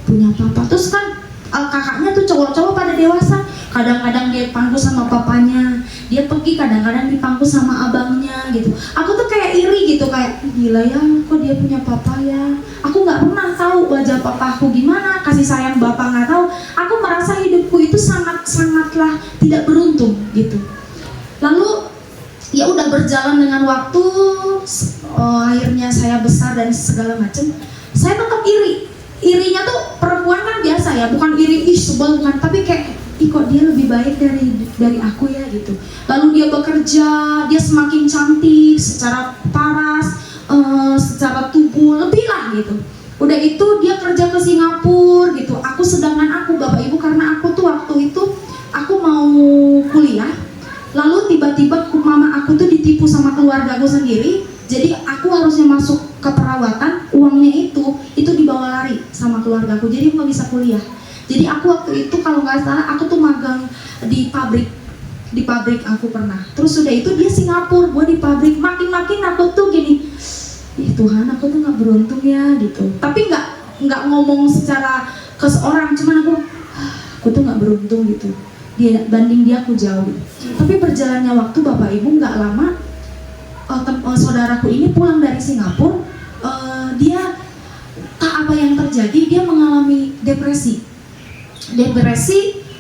punya papa. Terus kan kakaknya tuh cowok-cowok pada dewasa, kadang-kadang dia pangku sama papanya, dia pergi kadang-kadang dipangku sama abangnya gitu. Aku tuh kayak iri gitu, kayak gila ya, kok dia punya papa ya. Aku nggak pernah tahu wajah papaku gimana, kasih sayang bapak nggak tahu. Aku merasa hidupku itu sangatlah tidak beruntung gitu. Lalu ya udah berjalan dengan waktu, akhirnya saya besar dan segala macam. Saya tetap iri. Irinya tuh perempuan kan biasa ya, bukan iri sebel bukan, tapi kayak kok dia lebih baik dari aku ya gitu. Lalu dia bekerja, dia semakin cantik secara paras, secara tubuh lebih lah gitu. Udah itu dia kerja ke Singapura gitu. Sedangkan aku Bapak Ibu, karena aku tuh waktu itu aku mau kuliah, lalu tiba-tiba mama aku tuh ditipu sama keluarga aku sendiri. Jadi aku harusnya masuk ke perawatan, uangnya itu dibawa lari sama keluarga aku. Jadi aku nggak bisa kuliah. Jadi aku waktu itu kalau nggak salah aku tuh magang di pabrik aku pernah. Terus udah itu dia Singapura, gue di pabrik. Makin aku tuh gini, ih Tuhan, aku tuh nggak beruntung ya gitu. Tapi nggak ngomong secara ke seorang, cuman aku tuh nggak beruntung gitu. Banding dia aku jauh. Tapi berjalannya waktu Bapak Ibu, nggak lama saudaraku ini pulang dari Singapura. Dia tak apa yang terjadi, dia mengalami depresi,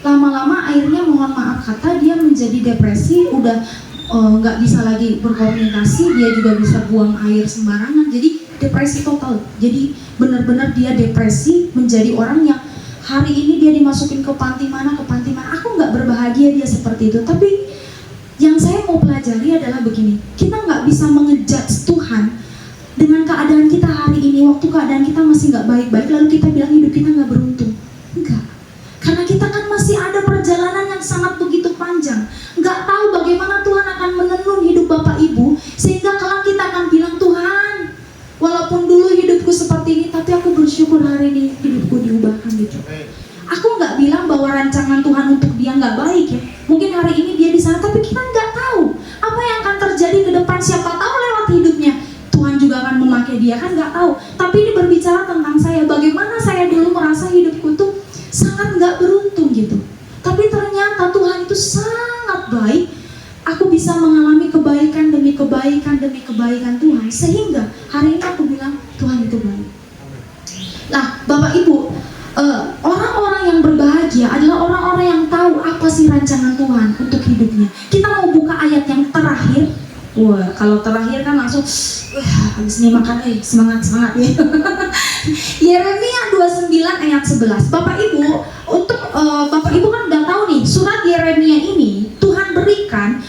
lama-lama akhirnya mohon maaf kata dia menjadi depresi, udah nggak bisa lagi berkomunikasi, dia juga bisa buang air sembarangan, jadi depresi total. Jadi benar-benar dia depresi, menjadi orang yang hari ini dia dimasukin ke panti mana. Aku nggak berbahagia dia seperti itu. Tapi yang saya mau pelajari adalah begini, kita nggak bisa mengejudge Tuhan dengan keadaan kita hari ini, waktu keadaan kita masih nggak baik-baik, lalu kita bilang hidup kita nggak beruntung. Enggak, karena kita kan masih ada perjalanan yang sangat begitu panjang. Nggak tahu bagaimana Tuhan akan menenun hidup Bapak Ibu, sehingga kelak kita akan bilang, Tuhan, walaupun dulu hidupku seperti ini, tapi aku bersyukur hari ini hidupku diubahkan gitu. Aku nggak bilang bahwa rancangan Tuhan untuk dia nggak baik ya. Mungkin hari ini dia di sana, tapi kita nggak tahu apa yang akan terjadi ke depan. Siapa tahu lewat hidupnya Tuhan juga akan memakai dia, kan nggak tahu. Tapi ini berbicara tentang saya, bagaimana saya dulu merasa hidupku tuh sangat nggak beruntung gitu. Tapi ternyata Tuhan itu sangat baik. Aku bisa mengalami kebaikan demi kebaikan Tuhan, sehingga hari ini aku bilang Tuhan itu baik. Nah, Bapak Ibu, orang-orang yang berbahagia adalah orang-orang yang tahu apa sih rancangan Tuhan untuk hidupnya. Kita mau buka ayat yang terakhir. Wah, kalau terakhir kan langsung habis ini makan semangat ya. Yeremia 29 ayat 11. Bapak Ibu, untuk Bapak Ibu kan udah tahu nih, surat Yeremia ini Tuhan berikan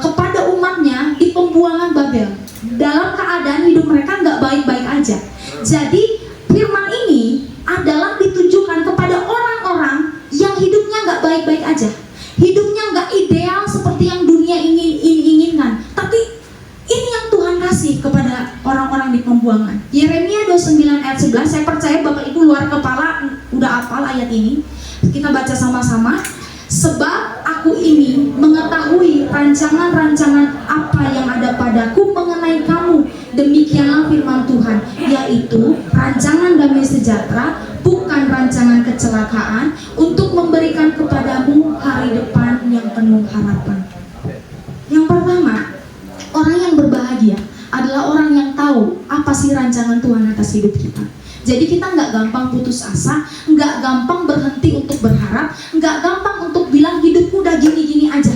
kepada umatnya di pembuangan Babel. Dalam keadaan hidup mereka nggak baik-baik aja. Jadi firman ini adalah ditujukan kepada orang-orang yang hidupnya nggak baik-baik aja, hidupnya nggak ideal seperti yang dunia inginkan. Tapi ini yang Tuhan kasih kepada orang-orang di pembuangan. Yeremia 29 ayat 11. Saya percaya Bapak Ibu luar kepala udah hafal ayat ini. Kita baca sama-sama. Sebab aku aku ini mengetahui rancangan-rancangan apa yang ada padaku mengenai kamu. Demikianlah firman Tuhan, yaitu rancangan damai sejahtera, bukan rancangan kecelakaan, untuk memberikan kepadamu hari depan yang penuh harapan. Yang pertama, orang yang berbahagia adalah orang yang tahu apa sih rancangan Tuhan atas hidup kita. Jadi kita nggak gampang putus asa, nggak gampang berhenti untuk berharap, nggak gampang untuk bilang hidupku udah gini-gini aja.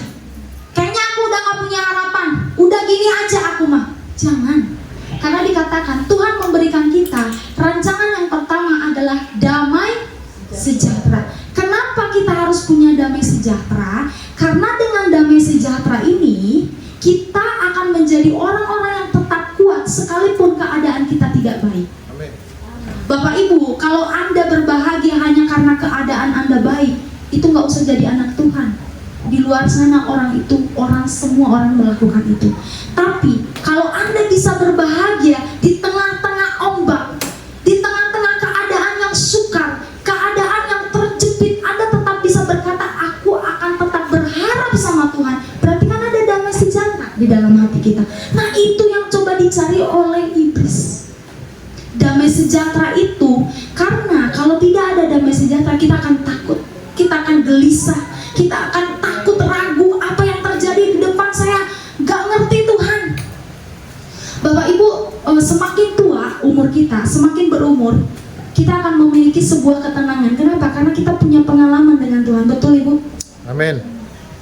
Kayaknya aku udah nggak punya harapan, udah gini aja aku mah. Jangan, karena dikatakan Tuhan memberikan kita rancangan yang pertama adalah damai sejahtera. Kenapa kita harus punya damai sejahtera? Karena dengan damai sejahtera ini kita akan menjadi orang-orang yang tetap kuat sekalipun keadaan kita tidak baik. Bapak Ibu, kalau Anda berbahagia hanya karena keadaan Anda baik, itu nggak usah jadi anak Tuhan. Di luar sana semua orang melakukan itu. Tapi kalau Anda bisa berbahagia di tengah-tengah ombak, di tengah-tengah keadaan yang sukar, keadaan yang terjepit, Anda tetap bisa berkata, aku akan tetap berharap sama Tuhan. Berarti kan ada damai sejahtera di dalam hati kita. Nah, itu yang coba dicari oleh iblis. Damai sejahtera itu, karena kalau tidak ada damai sejahtera, kita akan takut, kita akan gelisah, kita akan takut, ragu, apa yang terjadi di depan saya, gak ngerti Tuhan. Bapak Ibu, semakin tua umur kita, semakin berumur, kita akan memiliki sebuah ketenangan. Kenapa? Karena kita punya pengalaman dengan Tuhan. Betul Ibu? Amin.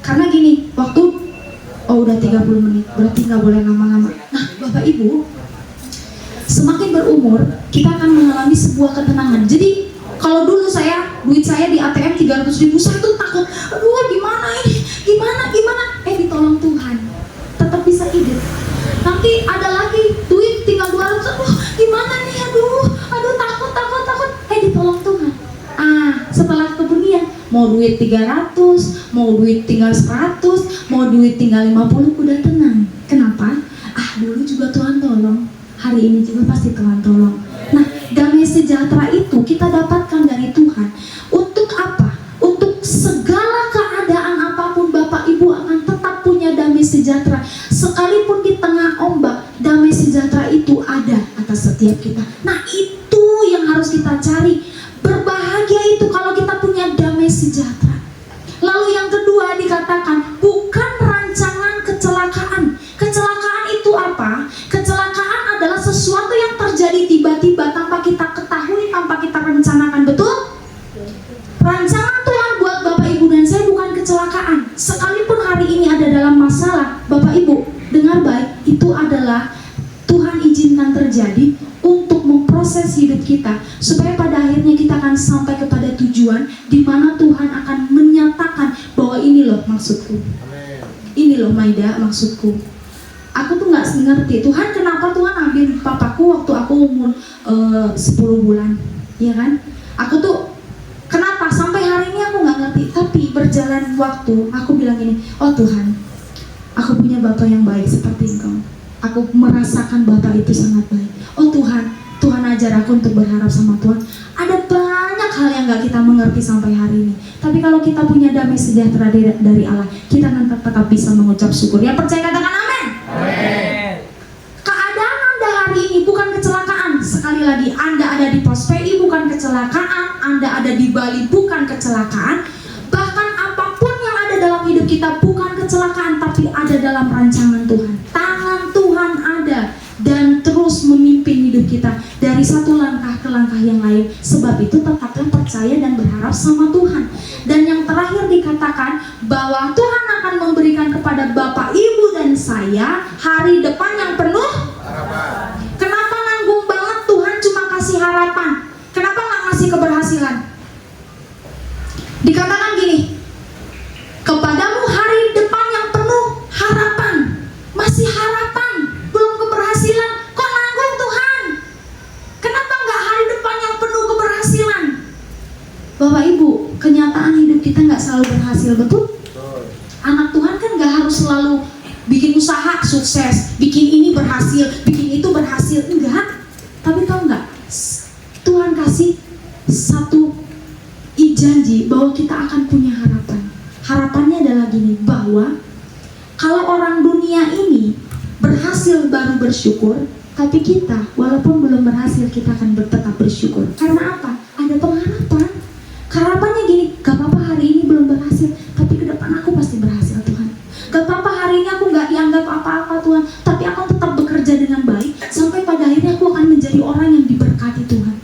Karena gini, udah 30 menit, berarti gak boleh lama-lama. Nah Bapak Ibu, semakin berumur, kita akan mengalami sebuah ketenangan. Jadi, kalau dulu duit saya di ATM 300.000, saya tuh takut, aduh gimana ini, gimana, ditolong Tuhan, tetap bisa hidup. Nanti ada lagi, duit tinggal 200, aduh gimana nih, aduh takut, ditolong Tuhan. Setelah kemudian, mau duit 300, mau duit tinggal 100, mau duit tinggal 50, udah tenang. Kenapa? Dulu juga Tuhan tolong, hari ini juga pasti Tuhan tolong. Nah, damai sejahtera itu kita dapatkan dari Tuhan. Untuk apa? Untuk segala keadaan apapun, Bapak Ibu akan tetap punya damai sejahtera. Sekalipun di tengah ombak, damai sejahtera itu ada atas setiap kita. Nah, itu yang harus kita cari. Berbahagia itu kalau kita punya damai sejahtera. Lalu yang kedua dikatakan, bukan rancangan kecelakaan. Kecelakaan itu apa? Kecelakaan adalah sesuatu yang terjadi tiba-tiba tanpa kita ketahui, tanpa kita rencanakan. Betul? Rancangan Tuhan buat Bapak Ibu dan saya bukan kecelakaan. Sekalipun hari ini ada dalam masalah, Bapak Ibu dengar baik, itu adalah Tuhan izinkan terjadi untuk memproses hidup kita, supaya pada akhirnya kita akan sampai kepada tujuan di mana Tuhan akan menyatakan bahwa ini loh maksudku. Ini loh Maida maksudku. Aku tuh nggak ngerti Tuhan kenapa Tuhan ambil papaku waktu aku umur 10 bulan, ya kan? Aku tuh kenapa sampai hari ini aku nggak ngerti. Tapi berjalan waktu, aku bilang ini, oh Tuhan, aku punya Bapa yang baik seperti Engkau. Aku merasakan Bapa itu sangat baik. Oh Tuhan, Tuhan ajar aku untuk berharap sama Tuhan. Ada banyak hal yang gak kita mengerti sampai hari ini. Tapi kalau kita punya damai sejahtera dari Allah, kita tetap bisa mengucap syukur. Yang percaya katakan amin. Amin. Keadaan Anda hari ini bukan kecelakaan. Sekali lagi, Anda ada di Pos PI bukan kecelakaan, Anda ada di Bali bukan kecelakaan. Bahkan apapun yang ada dalam hidup kita bukan kecelakaan, tapi ada dalam rancangan Tuhan. Tangan Tuhan ada dan terus memimpin hidup kita dari satu langkah ke langkah yang lain. Sebab itu tetaplah percaya dan berharap sama Tuhan. Dan yang terakhir dikatakan bahwa Tuhan akan memberikan kepada Bapak, Ibu dan saya hari depan yang penuh harapan. Kenapa nanggung banget Tuhan cuma kasih harapan? Kenapa nggak ngasih keberhasilan? Dikatakan gini, kepadamu hari depan yang penuh harapan. Masih harapan, belum keberhasilan. Kok nanggung Tuhan? Kenapa nggak hari depan yang penuh keberhasilan? Bapak Ibu, kenyataan hidup kita nggak selalu berhasil, betul? Anak Tuhan kan nggak harus selalu bikin usaha sukses, bikin ini berhasil, bikin itu berhasil, enggak. Tapi tahu nggak? Tuhan kasih satu janji bahwa kita akan punya harapan. harapannya adalah gini, bahwa kalau orang dunia ini berhasil baru bersyukur, tapi kita walaupun belum berhasil kita akan tetap bersyukur. Karena apa? Ada pengharapan. Harapannya gini, gak apa-apa hari ini belum berhasil, tapi ke depan aku pasti berhasil Tuhan. Gak apa-apa hari ini aku gak dianggap apa-apa Tuhan, tapi aku tetap bekerja dengan baik, sampai pada akhirnya aku akan menjadi orang yang diberkati Tuhan.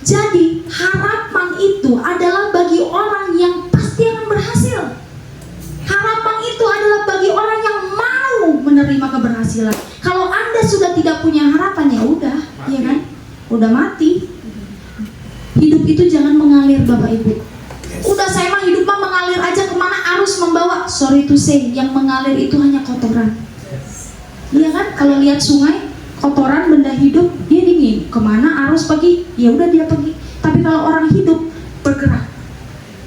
Jadi harapan itu adalah bagi orang yang pasti akan berhasil. Harapan itu adalah bagi orang yang mau menerima keberhasilan. Kalau Anda sudah tidak punya harapan, ya udah, ya kan? Udah mati. Hidup itu jangan mengalir Bapak Ibu. Udah saya mah hidup mah mengalir aja, kemana arus membawa. Sorry to say, yang mengalir itu hanya kotoran. Iya kan? Kalau lihat sungai, kotoran benda hidup, dia dingin. Kemana arus pergi, ya udah dia pergi. Tapi kalau orang hidup bergerak,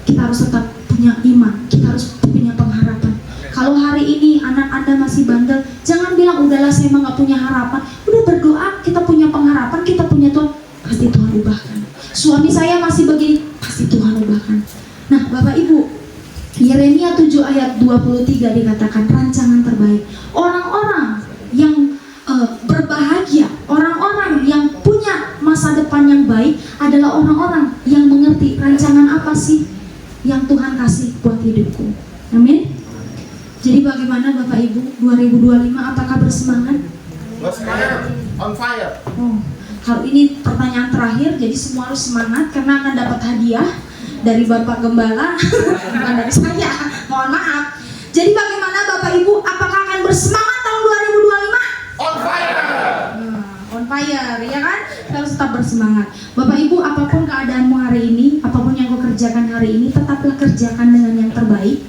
kita harus tetap punya iman, kita harus punya pengharapan. Kalau hari ini anak Anda masih bandel, jangan bilang udahlah saya mah gak punya harapan. Udah berdoa, kita punya pengharapan, kita punya Tuhan, pasti Tuhan ubahkan. Suami saya masih begini, pasti Tuhan ubahkan. Nah Bapak Ibu, Yeremia 7 ayat 23 dikatakan rancangan terbaik. Orang-orang yang berbahagia, orang-orang yang punya masa depan yang baik adalah orang-orang yang mengerti rancangan apa sih yang Tuhan kasih buat hidupku. Amin. Jadi bagaimana Bapak Ibu 2025, apakah bersemangat? On fire. Oh, kalau ini pertanyaan terakhir, jadi semua harus semangat karena akan dapat hadiah dari Bapak Gembala, bukan dari saya. Mohon maaf. Jadi bagaimana Bapak Ibu, apakah akan bersemangat tahun 2025? On fire. On fire, ya kan? Kita harus tetap bersemangat. Bapak Ibu, apapun keadaanmu hari ini, apapun yang kau kerjakan hari ini, tetaplah kerjakan dengan yang terbaik.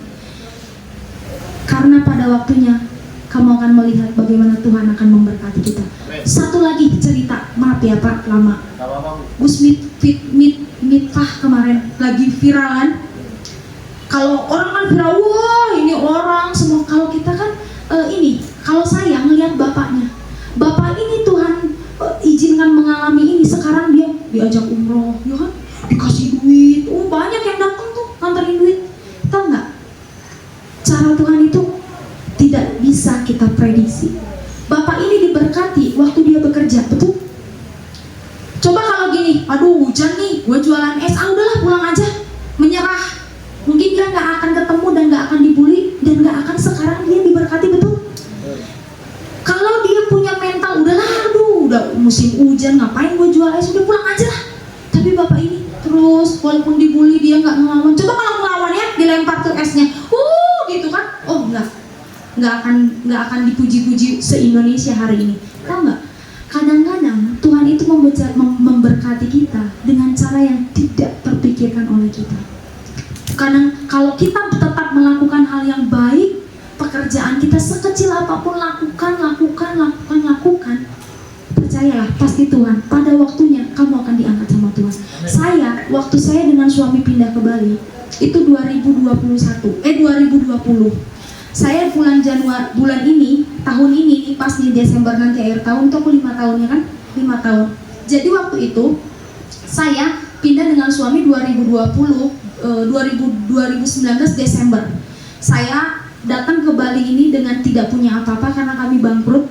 Karena pada waktunya kamu akan melihat bagaimana Tuhan akan memberkati kita. Satu lagi cerita, maaf ya Pak, lama. Gus Mitfah kemarin lagi viralan. Kalau orang kan viral, wah ini orang semua. Kalau kita kan kalau saya ngelihat bapaknya, bapak ini Tuhan izinkan mengalami ini. Sekarang dia diajak umroh, ya kan? Dikasih duit, banyak yang datang tuh nganterin duit. Tahu nggak? Cara Tuhan itu tidak bisa kita prediksi. Bapak ini diberkati waktu dia bekerja, betul? Coba kalau gini, aduh hujan nih, gue jualan es, udahlah pulang aja, menyerah. Mungkin dia nggak akan ketemu dan nggak akan dibully dan nggak akan sekarang dia diberkati, betul? Kalau dia punya mental, udahlah, udah musim hujan, ngapain gue jual es, udah pulang aja lah. Tapi bapak ini terus, walaupun dibully dia nggak ngelawan. Coba kalau ngelawan ya, dilempar tuh esnya, gitu kan? Oh nggak akan dipuji-puji se-Indonesia hari ini. Tahu nggak? Kadang-kadang Tuhan itu memberkati kita dengan cara yang tidak terpikirkan oleh kita. Kadang kalau kita tetap melakukan hal yang baik, pekerjaan kita sekecil apapun lakukan. Percayalah, pasti Tuhan pada waktunya kamu akan diangkat sama Tuhan. Waktu saya dengan suami pindah ke Bali itu 2020. Saya bulan ini, tahun ini pas di Desember nanti akhir tahun, itu aku 5 tahun ya kan? 5 tahun. Jadi waktu itu saya pindah dengan suami 2019 Desember. Saya datang ke Bali ini dengan tidak punya apa-apa karena kami bangkrut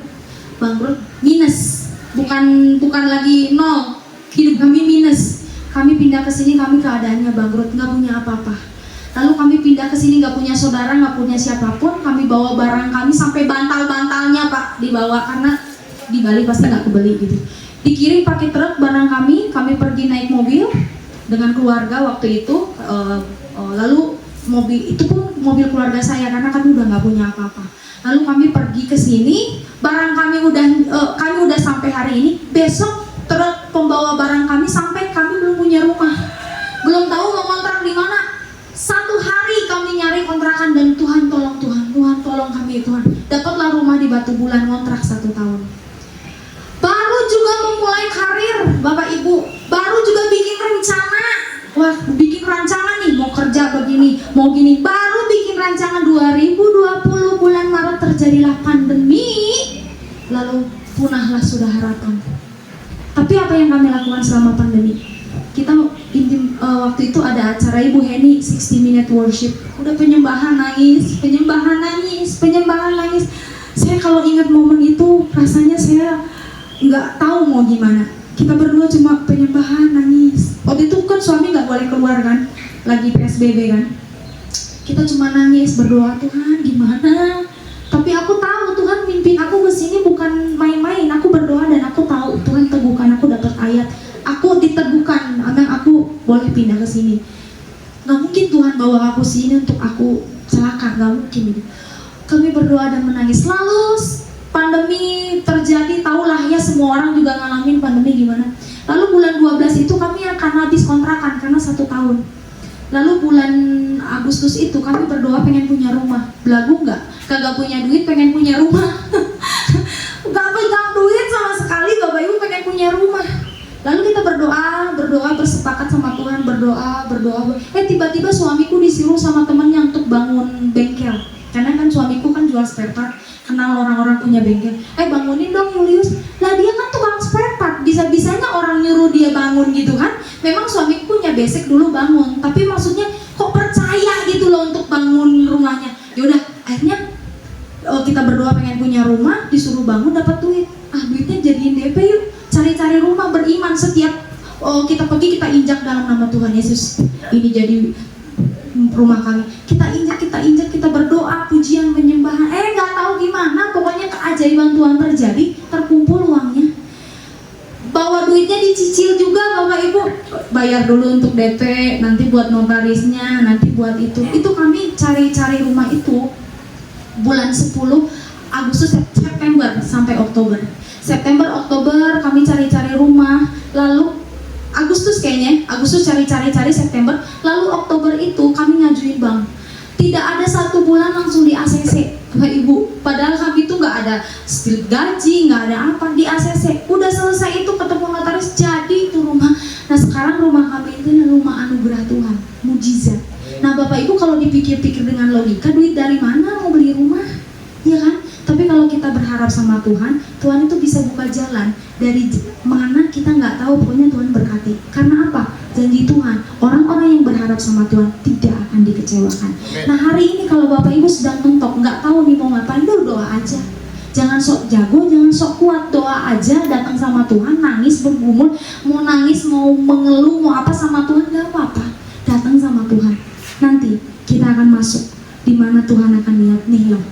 minus. Bukan lagi nol, hidup kami minus. Kami pindah ke sini, kami keadaannya bangkrut, nggak punya apa-apa. Lalu kami pindah ke sini, nggak punya saudara, nggak punya siapapun. Kami bawa barang kami sampai bantal-bantalnya Pak dibawa, karena di Bali pasti nggak kebeli gitu. Dikirim pakai truk barang kami pergi naik mobil dengan keluarga waktu itu. Lalu mobil itu pun mobil keluarga saya karena kami udah nggak punya apa-apa. Lalu kami pergi ke sini, barang kami udah sampai hari ini. Besok truk pembawa barang kami sampai, kami belum punya rumah, belum tahu mau kontrak di mana. 1 hari kami nyari kontrakan dan Tuhan tolong kami Tuhan. Dapatlah rumah di Batu Bulan, kontrak 1 tahun. Baru juga memulai karir Bapak Ibu, baru juga bikin rencana. Bikin rancangan nih, mau kerja begini, mau gini. Baru bikin rancangan 2020 bulan Maret terjadilah pandemi. Lalu punahlah sudah harapan. Tapi apa yang kami lakukan selama pandemi? Kita waktu itu ada acara Ibu Heni 60 Minute Worship. Udah penyembahan nangis. Saya kalau ingat momen itu rasanya saya nggak tahu mau gimana. Kita berdua cuma penyembahan nangis. Waktu itu kan suami nggak boleh keluar kan, lagi PSBB kan. Kita cuma nangis berdoa, Tuhan gimana? Tapi aku tahu Tuhan mimpin aku ke sini bukan main-main. Aku berdoa dan aku tahu Tuhan teguhkan aku dapat ayat. Aku diteguhkan, aku boleh pindah ke sini. Nggak mungkin Tuhan bawa aku sini untuk aku celaka, nggak mungkin. Kami berdoa dan menangis. Lalu pandemi terjadi, tahulah ya semua orang juga ngalamin pandemi gimana. Lalu bulan 12 itu kami akan habis kontrakan karena 1 tahun. Lalu bulan Agustus itu kami berdoa pengen punya rumah. Belagu nggak? Kagak punya duit pengen punya rumah. Gak pegang duit sama sekali, Bapak Ibu pengen punya rumah. Lalu kita berdoa bersepakat sama Tuhan, berdoa. Tiba-tiba suamiku disuruh sama temannya untuk bangun bengkel. Karena kan suamiku kan jual spare part, kenal orang-orang punya bengkel. Bangunin dong Julius. Lah dia kan tukang spare part, bisa-bisanya orang nyuruh dia bangun gitu kan. Memang suamiku punya basic dulu bangun, tapi maksudnya kok percaya gitu loh untuk bangun rumahnya. Yaudah, akhirnya kita berdoa pengen punya rumah, disuruh bangun dapat duit. Duitnya jadiin DP yuk. Cari-cari rumah beriman, setiap kita pergi kita injak dalam nama Tuhan Yesus. Ini jadi rumah kami. Kita injak, kita berdoa, pujian, penyembahan. Nggak tahu gimana, pokoknya keajaiban Tuhan terjadi, terkumpul uangnya. Bawa duitnya dicicil juga Bapak Ibu. Bayar dulu untuk DP, nanti buat notarisnya, nanti buat itu. Itu kami cari-cari rumah itu bulan 10 Agustus, September sampai Oktober. September, Oktober kami cari-cari rumah. Lalu Agustus cari-cari September. Lalu Oktober itu kami ngajuin bank. Tidak ada 1 bulan langsung di ACC, Bapak Ibu. Padahal kami itu nggak ada slip gaji, nggak ada apa, di ACC. Udah selesai itu ketemu notaris, jadi itu rumah. Nah sekarang rumah kami itu rumah anugerah Tuhan, mujizat. Nah Bapak Ibu kalau dipikir-pikir dengan logika, duit dari mana mau beli rumah? Ya kan? Tapi kalau kita berharap sama Tuhan, Tuhan itu bisa buka jalan. Dari mana kita nggak tahu, pokoknya Tuhan berkati. Karena apa? Janji Tuhan, orang-orang yang berharap sama Tuhan tidak akan dikecewakan. Nah hari ini kalau Bapak Ibu sedang mentok, nggak tahu nih mau ngapain, doa aja. Jangan sok jago, jangan sok kuat, doa aja, datang sama Tuhan, nangis, bergumul, mau nangis, mau mengeluh, mau apa sama Tuhan, nggak apa-apa. Datang sama Tuhan. Nanti kita akan masuk di mana Tuhan akan lihat, nih loh,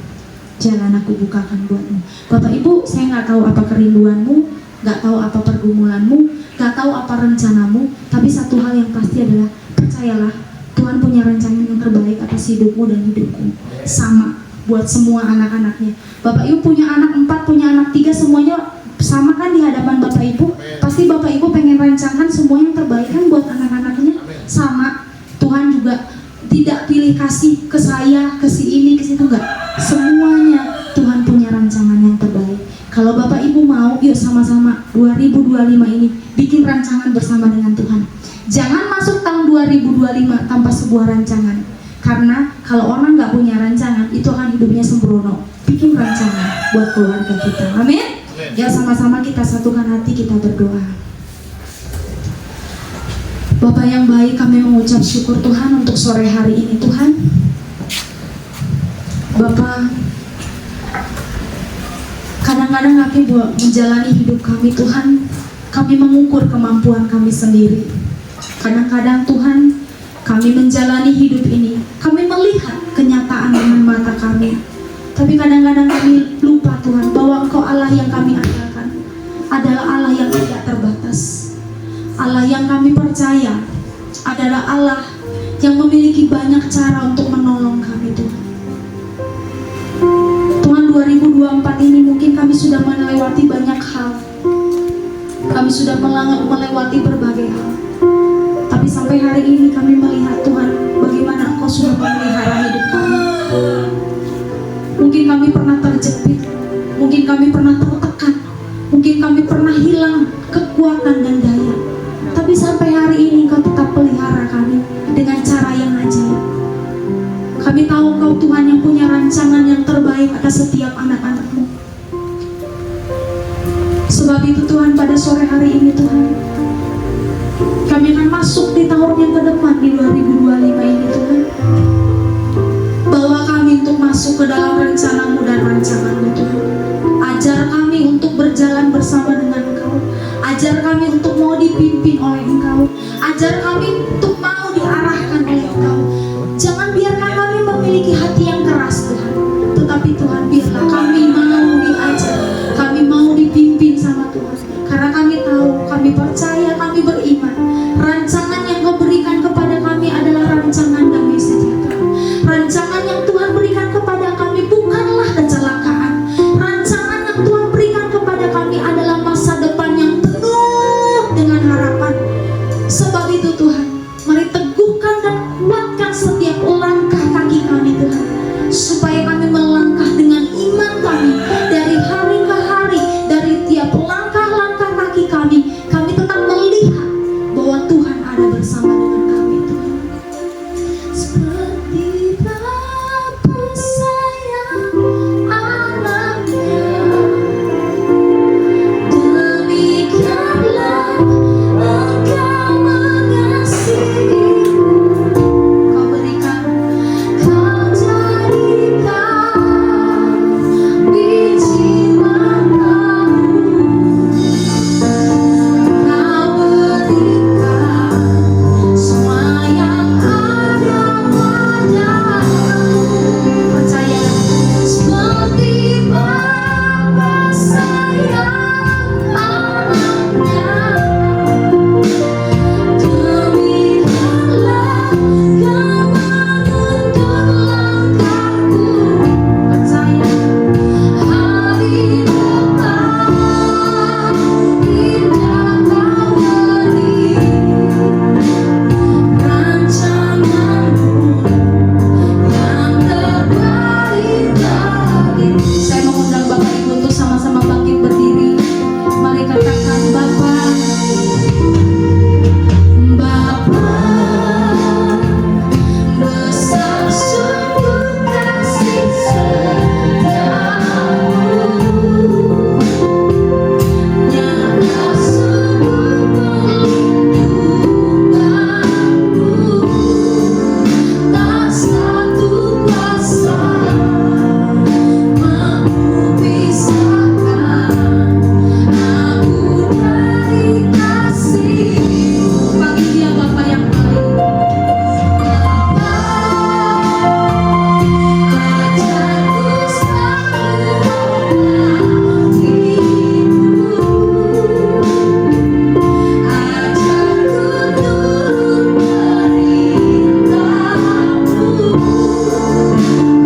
jalan aku bukakan buatmu. Bapak Ibu, saya nggak tahu apa kerinduanmu, nggak tahu apa pergumulanmu, nggak tahu apa rencanamu, tapi satu hal yang pasti adalah percayalah Tuhan punya rencana yang terbaik atas hidupmu dan hidupku. Sama buat semua anak-anaknya. Bapak Ibu punya anak 4, punya anak 3, semuanya sama kan di hadapan Bapak Ibu. Pasti Bapak Ibu pengen rancangan semua yang terbaik kan buat anak-anaknya. Sama Tuhan juga tidak pilih kasih ke saya, ke si ini, ke situ, enggak. Semuanya Tuhan punya rancangan yang terbaik. Kalau Bapak Ibu mau, yuk sama-sama 2025 ini bikin rancangan bersama dengan Tuhan. Jangan masuk tahun 2025 tanpa sebuah rancangan. Karena kalau orang nggak punya rancangan, itu akan hidupnya sembrono. Bikin rancangan buat keluarga kita. Amin. Ya sama-sama kita satukan hati, kita berdoa. Bapak yang baik, kami mengucap syukur Tuhan untuk sore hari ini Tuhan. Bapak, kadang-kadang kami menjalani hidup kami Tuhan, kami mengukur kemampuan kami sendiri. Kadang-kadang Tuhan, kami menjalani hidup ini, kami melihat kenyataan dengan mata kami. Tapi kadang-kadang kami lupa Tuhan bahwa Engkau Allah yang kami andalkan adalah Allah yang tidak terbatas. Allah yang kami percaya adalah Allah yang memiliki banyak cara untuk menolong kami Tuhan. Tuhan 2024 ini mungkin kami sudah melewati banyak hal. Kami sudah melewati berbagai hal. Tapi sampai hari ini kami melihat Tuhan bagaimana Engkau sudah memelihara hidup kami. Mungkin kami pernah terjepit, mungkin kami pernah tertekan, mungkin kami pernah hilang kekuatan dan daya. Tapi sampai hari ini Engkau tetap pelihara kami dengan cara yang ajaib. Kami tahu Engkau Tuhan yang punya rancangan yang terbaik atas setiap anak-anak-Mu. Sebab itu Tuhan pada sore hari ini Tuhan, Kami akan masuk di tahun yang ke depan di 2025 ini Tuhan. Bawa kami untuk masuk ke dalam rencana-Mu dan rancangan-Mu Tuhan. Ajar kami untuk berjalan bersama dengan Engkau. Ajar kami untuk mau dipimpin oleh Engkau. Ajar kami untuk mau diarahkan oleh Engkau. Jangan biarkan kami memiliki hati yang keras Tuhan. Tetapi Tuhan, biarlah kami mau diajar, kami mau dipimpin sama Tuhan. Karena kami tahu, kami percaya, kami beriman, rancangan yang Kau berikan kepada kami adalah rancangan damai sejahtera. Rancangan yang Tuhan berikan kepada kami bukanlah kecelakaan. Rancangan yang Tuhan berikan kepada kami adalah masa depan yang penuh dengan harapan. Sebab itu Tuhan, mari teguhkan dan kuatkan setiap langkah kaki kami Tuhan, supaya kami melangkah dengan iman kami dari hari ke hari. Dari tiap langkah-langkah kaki kami tetap melihat bahwa Tuhan ada bersama dengan kami Tuhan. Seperti Bapa sayang anaknya, demikianlah Engkau mengasihiku. Kau berikan, Kau jadikan biji matamu. Kau berikan semua yang ada padamu. Percaya, seperti Bapa sayang anaknya, demikianlah Kau menuntun langkahku. Percaya, hari depan indah Kau beri, rancangan-Mu yang terbaik bagi. Saya mengundang Bapak Ibu untuk sama-sama bangkit berdiri. Mari katakan, Bapa, Bapa, besar sungguh kasih setiamu, nyata sungguh perlindunganmu, tak satu kuasa mampu pisahkan aku dari kasih-Mu. Bagi Dia Bapa yang baik. Bapa, ajarku selalu mengasihi-Mu. Ajarku turut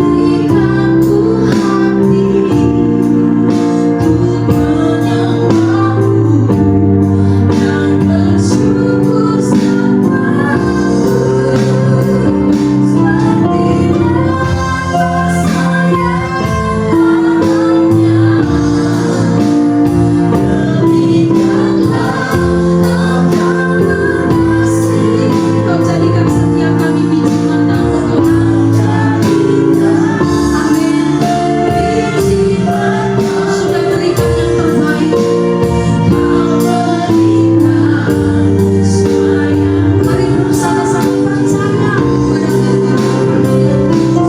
perintah-Mu. Berikan ku hati untuk menyembah-Mu dan bersyukur sempurna. Seperti Bapa sayang anaknya, demikianlah Engkau mengasihi. Kau jadikan setiap kami biji mata-Mu Tuhan. Amin. Biji mata sudah berikan yang terbaik. Kau berikan supaya mari bersama-sama percaya pada Tuhan.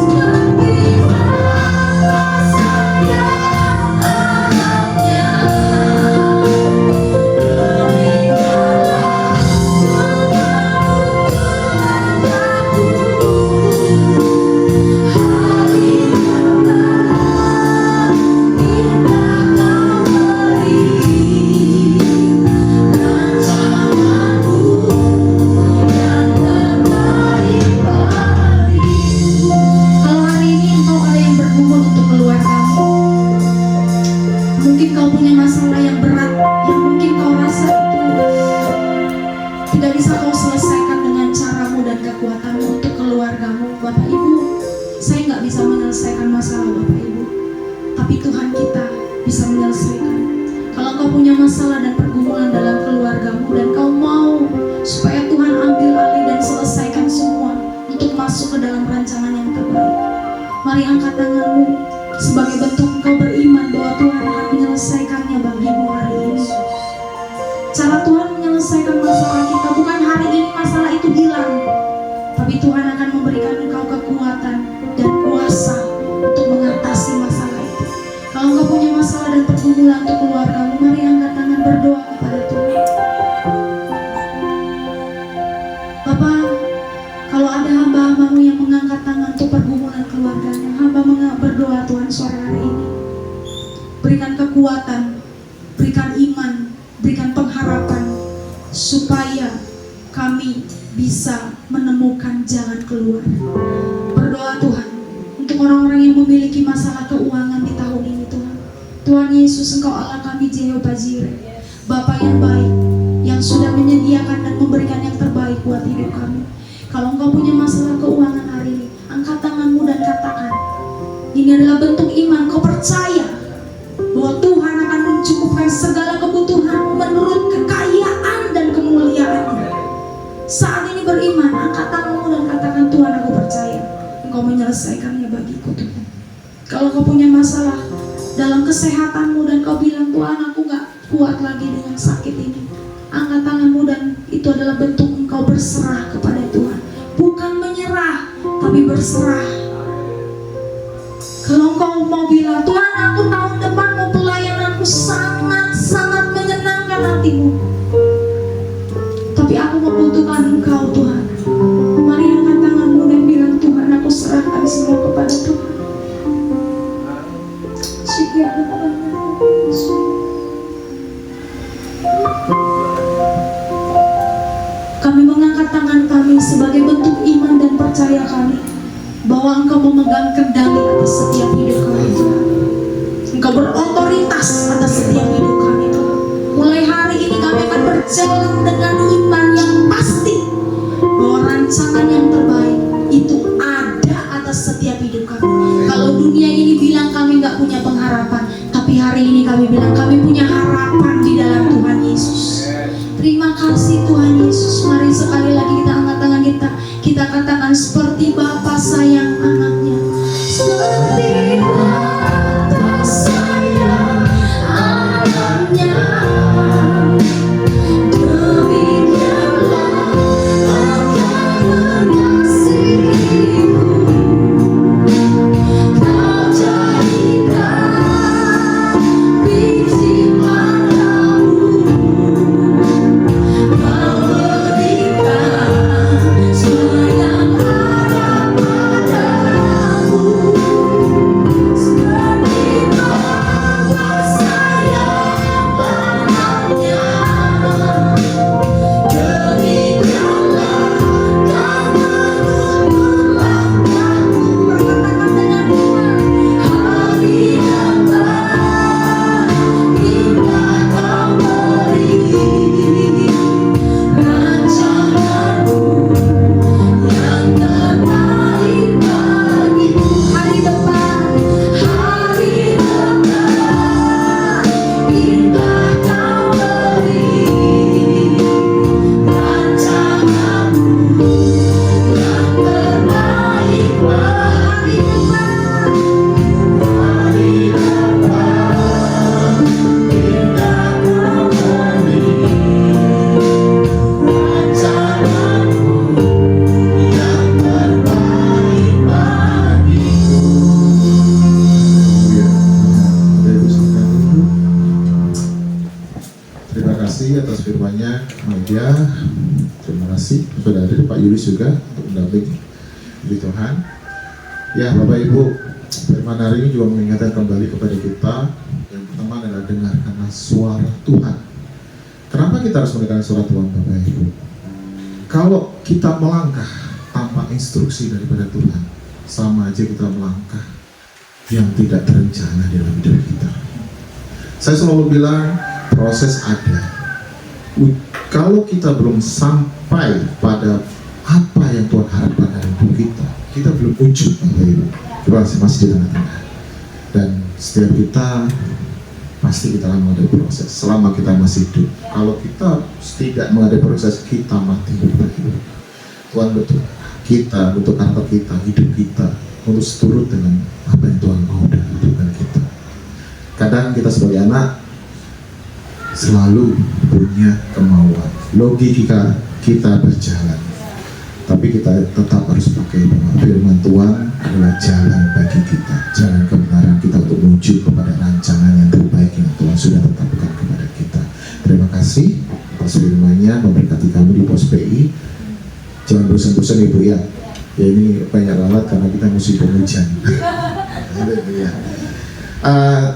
Seperti Bapa sayang anaknya, demikianlah hari depan indah Kau beri, rancangan-Mu yang terbaik bagi. Kalau hari ini engkau ada yang bergumul untuk keluargamu, mungkin kau punya masalah yang berat, yang mungkin kau rasa itu tidak bisa kau selesaikan dengan caramu dan kekuatanmu untuk keluargamu. Bapak Ibu, saya nggak bisa menyelesaikan masalah Bapak Ibu, tapi Tuhan kita bisa menyelesaikan. Kalau kau punya masalah dan pergumulan dalam keluargamu dan kau mau supaya Tuhan ambil alih dan selesaikan semua untuk masuk ke dalam rancangan yang terbaik, mari angkat tanganmu sebagai bentuk engkau beriman bahwa Tuhan akan menyelesaikannya bagimu hari ini. Cara Tuhan menyelesaikan masalah kita masalah dan pergumulan untuk keluargamu, mari angkat tangan berdoa kepada Tuhan. Bapak, kalau ada hamba-hambamu yang mengangkat tangan untuk pergumulan keluarganya, hamba berdoa Tuhan sore hari ini. Berikan kekuatan, berikan iman, berikan pengharapan, supaya kami bisa menemukan jalan keluar. Berdoa Tuhan untuk orang-orang yang memiliki masalah keuangan di tahun ini Tuhan. Tuhan Yesus, Engkau Allah kami, Jehovah Jireh, Bapa yang baik, yang sudah menyediakan dan memberikan yang terbaik buat hidup kami. Kalau Engkau punya masalah keuangan hari ini, angkat tanganmu dan katakan, ini adalah bentuk iman. Kau percaya bahwa Tuhan akan mencukupkan segala kebutuhanmu menurut kekayaan dan kemuliaan-Nya. Saat ini beriman, angkat tanganmu dan katakan, Tuhan, aku percaya Engkau menyelesaikannya bagiku Tuhan. Kalau kau punya masalah dalam kesehatanmu dan kau bilang, Tuhan, aku gak kuat lagi dengan sakit ini, angkat tanganmu dan itu adalah bentuk engkau berserah kepada Tuhan. Bukan menyerah, tapi berserah. Kalau engkau mau bilang, Tuhan, aku tahun depan mau pelayananku sangat-sangat menyenangkan hatimu, tapi aku membutuhkan Engkau Tuhan. Mari angkat tanganmu dan bilang, Tuhan, aku serahkan semua kepada Tuhan. Kami mengangkat tangan kami sebagai bentuk iman dan percaya kami bahwa Engkau memegang kendali atas setiap hidup kami Tuhan. Engkau berotoritas atas setiap hidup kami Tuhan. Mulai hari ini kami akan berjalan dengan iman yang pasti bahwa rancangan yang terbaik itu ada atas setiap hidup kami. Kalau dunia ini bilang kami gak punya pengharapan, tapi hari ini kami bilang kami punya harapan di dalam Tuhan Yesus. Terima kasih Tuhan Yesus. Mari sekali lagi kita angkat tangan kita katakan, seperti Bapa sayang anaknya, seperti Bapa sayang anaknya, demikianlah akan mengasihimu. Kau jadikan biji matamu, kau berikan semua yang ada padamu. Seperti Bapa sayang anaknya, demikianlah kamu melangkahku. Berkatakan dengan iman, hari depan indah kau beri rancanganmu yang terbaik bagiku. Hari depan indah kau beri rancanganmu yang terbaik bagiku. Hari depan indah kau beri rancanganmu yang terbaik bagiku. Terima kasih atas firman-Nya, Media. Terima kasih sudah hadir Pak Yulis juga untuk mendampingi di Tuhan. Ya, Bapak Ibu, firman hari ini juga mengingatkan kembali kepada kita yang pertama adalah dengarkanlah suara Tuhan. Kenapa kita harus mendengarkan suara Tuhan, Bapak Ibu? Kalau kita melangkah tanpa instruksi daripada Tuhan, sama aja kita melangkah yang tidak terencana dalam hidup kita. Saya selalu bilang proses ada. Kalau kita belum sampai pada apa yang Tuhan harapkan dalam hidup kita, kita belum wujud, Bapak Ibu. Kita masih di tengah-tengah. Dan setiap kita pasti kita akan mengalami proses selama kita masih hidup. Kalau kita tidak mengalami proses, kita mati, Bapak Ibu. Tuhan betul kita, untuk karakter kita, hidup kita untuk seturut dengan apa yang Tuhan mau dalam hidup kita. Kadang kita sebagai anak selalu punya kemauan, logika kita berjalan, tapi kita tetap harus pakai bahwa firman Tuhan adalah jalan bagi kita, jalan kebenaran kita untuk menuju kepada rancangan yang sudah tetapkan kepada kita. Terima kasih atas firman-Nya, memberkati kami di Pos PI. Jangan bosan-bosan Ibu ya. Ya ini banyak lalat karena kita musim penghujan.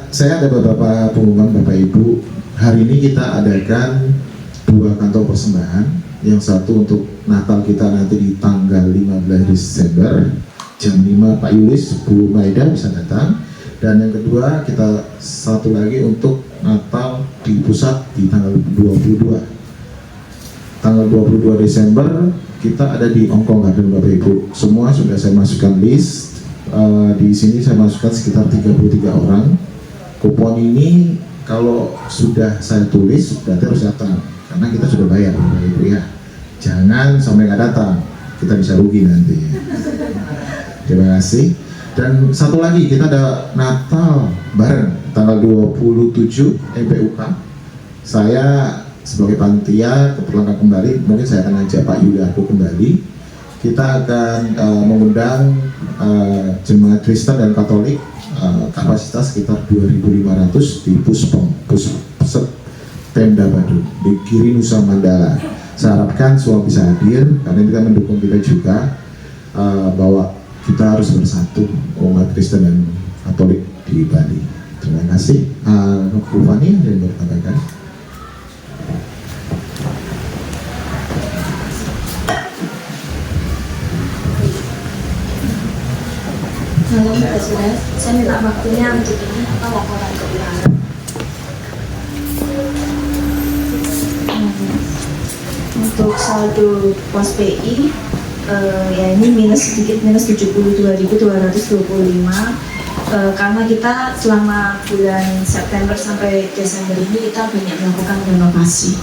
Saya ada beberapa pengumuman Bapak Ibu. Hari ini kita adakan 2 kantong persembahan. Yang satu untuk Natal kita nanti di tanggal 15 Desember jam 5 Pak Yulis, Bu Maida bisa datang. Dan yang kedua kita satu lagi untuk Natal di pusat di tanggal 22. Tanggal 22 Desember kita ada di Ongkong Garden Bapak Ibu. Semua sudah saya masukkan list. Di sini saya masukkan sekitar 33 orang. Kupon ini kalau sudah saya tulis berarti harus datang karena kita sudah bayar Bapak Ibu ya. Jangan sampai nggak datang, kita bisa rugi nanti. Terima kasih. Dan satu lagi kita ada Natal bareng tanggal 27 MPUK. Saya sebagai panitia keperluan kembali, mungkin saya akan ajak Pak Yuliarto kembali. Kita akan mengundang jemaat Kristen dan Katolik kapasitas sekitar 2.500 di Pusat Tenda Badung di Giri Nusa Mandala. Saya harapkan semua bisa hadir karena kita mendukung kita juga bahwa kita harus bersatu umat Kristen dan Katolik di Bali. Terima kasih. Bu Fani yang bertambahkan. Halo saudara, saya minta waktunya untuk ini laporan keuangan. Untuk saldo pos PI ya ini sedikit minus 72.225 karena kita selama bulan September sampai Desember ini kita banyak melakukan renovasi.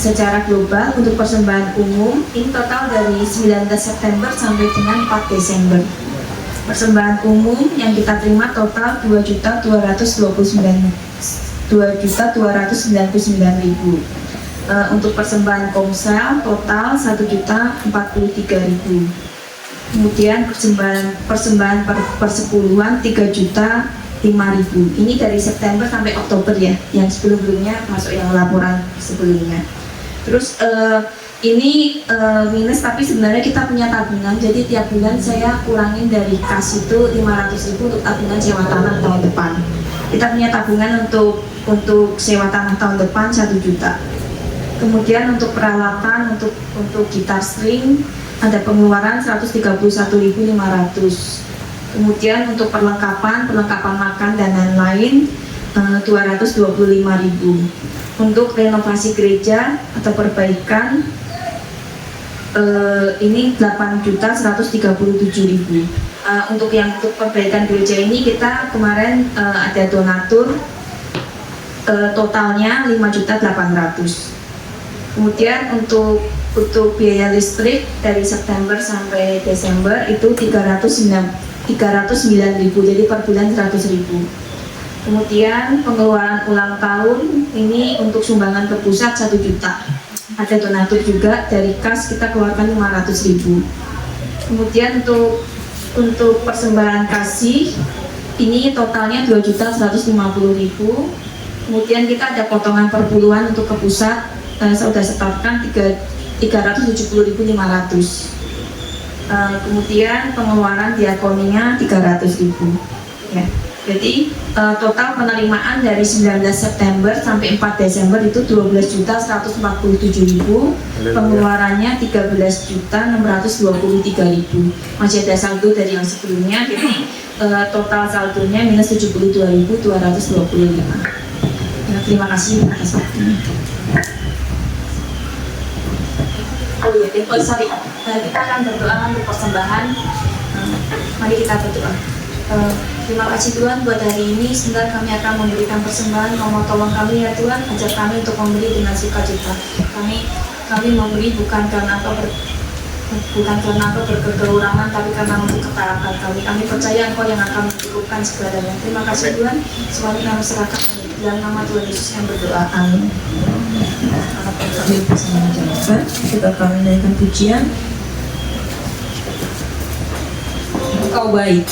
Secara global untuk persembahan umum ini total dari 19 September sampai dengan 4 Desember. Persembahan umum yang kita terima total 2.299.000. Untuk persembahan Komsel total 1.043.000. Kemudian persembahan persepuluhan 3.005.000. Ini dari September sampai Oktober ya, yang sebelumnya masuk yang laporan sebelumnya. Terus ini minus, tapi sebenarnya kita punya tabungan, jadi tiap bulan saya kurangin dari kas itu 500.000 untuk tabungan sewa tanah tahun depan. Kita punya tabungan untuk sewa tanah tahun depan 1 juta. Kemudian untuk peralatan untuk gitar string ada pengeluaran 131.500. Kemudian untuk perlengkapan makan dan lain-lain 225.000. Untuk renovasi gereja atau perbaikan ini 8.137.000. Untuk perbaikan gereja ini kita kemarin ada donatur totalnya 5.800.000. Kemudian untuk biaya listrik dari September sampai Desember itu 309.000, jadi per bulan 100.000. Kemudian pengeluaran ulang tahun ini untuk sumbangan ke pusat 1 juta. Ada donatur juga dari kas kita keluarkan 500.000. Kemudian untuk persembahan kasih ini totalnya 2.150.000. Kemudian kita ada potongan perpuluhan untuk ke pusat. Saya sudah setorkan 370.500. Kemudian pengeluaran diakoninya 300.000 ya. Jadi total penerimaan dari 19 September sampai 4 Desember itu 12.147.000, pengeluarannya 13.623.000. Masih ada saldo dari yang sebelumnya, jadi total saldonya minus 72.225. Ya, terima kasih atas waktunya. Oh iya, sorry. Kita akan berdoa untuk persembahan. Mari kita berdoa. Terima kasih Tuhan buat hari ini. Sebentar kami akan memberikan persembahan. Mohon tolong kami ya Tuhan, ajar kami untuk memberi dengan sukacita. Kami memberi bukan karena berkekurangan, tapi karena untuk ketaatan kami. Kami percaya Engkau yang akan mencukupkan segalanya. Terima kasih Tuhan. Semuanya kami serahkan dalam nama Tuhan Yesus yang berdoa. Amin. Kami bersama menjalankan, kita akan menaikkan pujian. Engkau baik.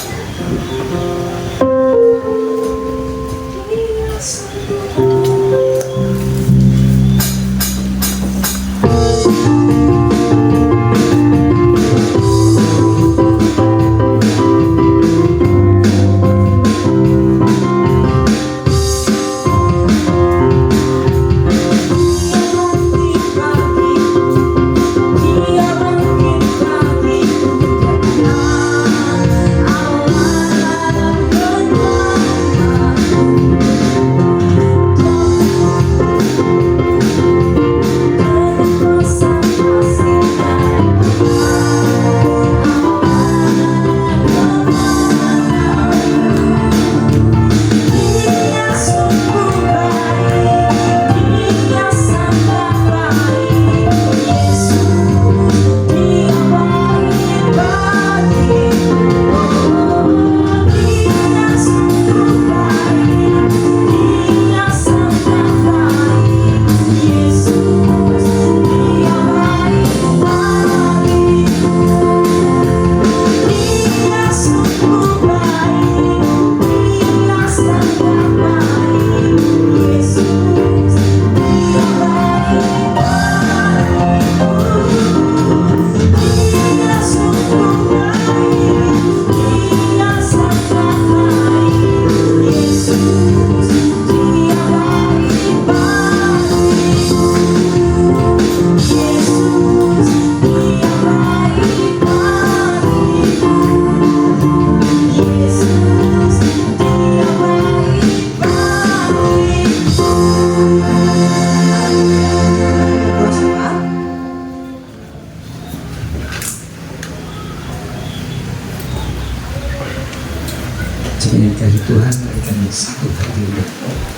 satu hati untuk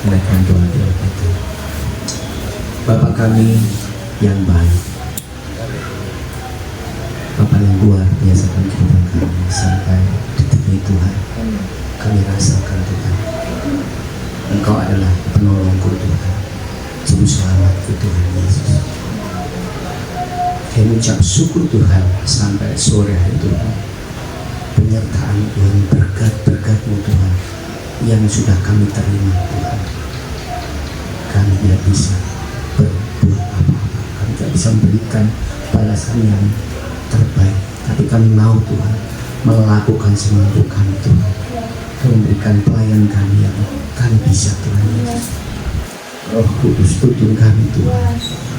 menaikkan doa-doa kita. Bapa kami yang baik, Bapa yang luar biasa kepada kami sampai detik ini Tuhan, kami rasakan Tuhan, Engkau adalah penolongku Tuhan, juru selamatku Tuhan Yesus. Kami ucap syukur Tuhan sampai sore hari Tuhan, penyertaan Tuhan, berkat-berkat-Mu Tuhan yang sudah kami terima Tuhan. Kami tidak bisa berbuat apa-apa, kami tidak bisa memberikan balasan yang terbaik, tapi kami mau Tuhan melakukan semampu kami Tuhan, memberikan pelayanan kami yang kami bisa Tuhan Yesus. Roh Kudus tuntun kami Tuhan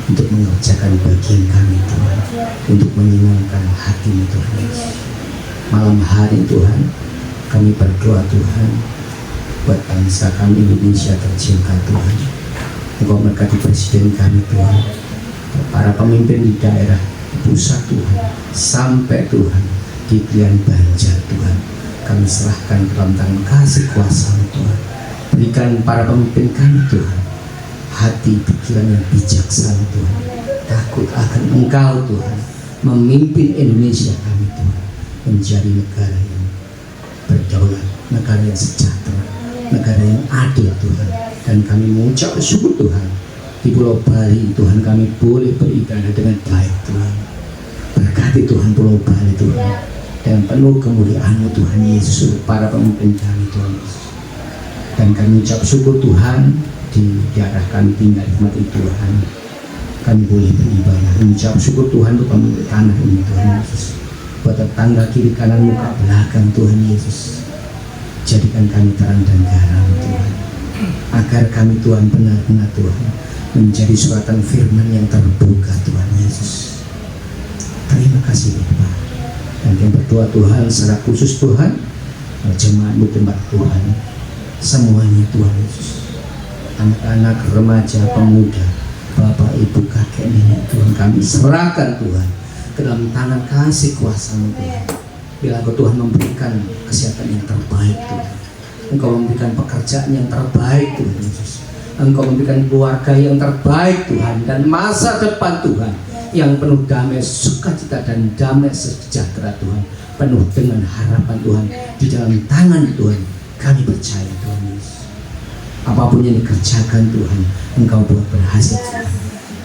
untuk mengerjakan bagian kami Tuhan, untuk menyenangkan hati-Mu Tuhan Yesus. Malam hari Tuhan, kami berdoa Tuhan buat bangsa kami Indonesia tercinta Tuhan. Engkau berkati presiden kami Tuhan, para pemimpin di daerah, di pusat Tuhan, sampai Tuhan di Krian Banjar Tuhan. Kami serahkan ke dalam tangan kasih kuasa-Mu Tuhan. Berikan para pemimpin kami Tuhan hati pikiran yang bijaksana Tuhan, takut akan Engkau Tuhan, memimpin Indonesia kami Tuhan menjadi negara yang berdaulat, negara yang sejahtera, negara yang adil Tuhan. Dan kami mengucap syukur Tuhan, di Pulau Bali Tuhan kami boleh beribadah dengan baik Tuhan. Berkati Tuhan Pulau Bali Tuhan, dan penuh kemuliaan-Mu Tuhan Yesus, para pemimpin kami Tuhan Yesus. Dan kami ucap syukur Tuhan, di daerah kami tinggal di tempat itu Tuhan, kami boleh beribadah, mengucap syukur Tuhan untuk pemilik tanah ini Tuhan Yesus. Buat tetangga kiri kanan muka belakang Tuhan Yesus, jadikan kami terang dan garam Tuhan, agar kami Tuhan benar-benar Tuhan menjadi suratan firman yang terbuka Tuhan Yesus. Terima kasih Bapak. Dan yang berdoa Tuhan secara khusus Tuhan, jemaat-Mu tempat Tuhan, semuanya Tuhan Yesus, anak-anak, remaja, pemuda, bapak, ibu, kakek, nenek Tuhan, kami serahkan Tuhan ke dalam tangan kasih kuasa-Mu Tuhan. Bila Engkau Tuhan memberikan kesehatan yang terbaik Tuhan, Engkau memberikan pekerjaan yang terbaik Tuhan Yesus, Engkau memberikan keluarga yang terbaik Tuhan, dan masa depan Tuhan yang penuh damai, sukacita dan damai sejahtera Tuhan, penuh dengan harapan Tuhan di dalam tangan Tuhan. Kami percaya Tuhan Yesus, apapun yang dikerjakan Tuhan, Engkau buat berhasil Tuhan.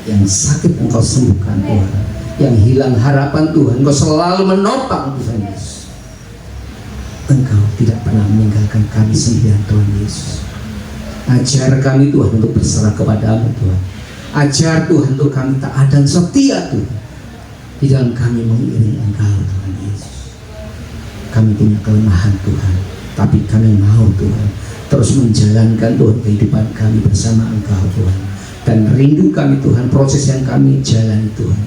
Yang sakit Engkau sembuhkan Tuhan, yang hilang harapan Tuhan, Engkau selalu menopang Tuhan Yesus. Engkau tidak pernah meninggalkan kami sendirian Tuhan Yesus. Ajar kami Tuhan untuk berserah kepada-Mu Tuhan. Ajar Tuhan untuk kami taat dan setia Tuhan di dalam kami mengiringi Engkau Tuhan Yesus. Kami punya kelemahan Tuhan, tapi kami mau Tuhan terus menjalankan Tuhan kehidupan kami bersama Engkau Tuhan. Dan rindu kami Tuhan, proses yang kami jalani Tuhan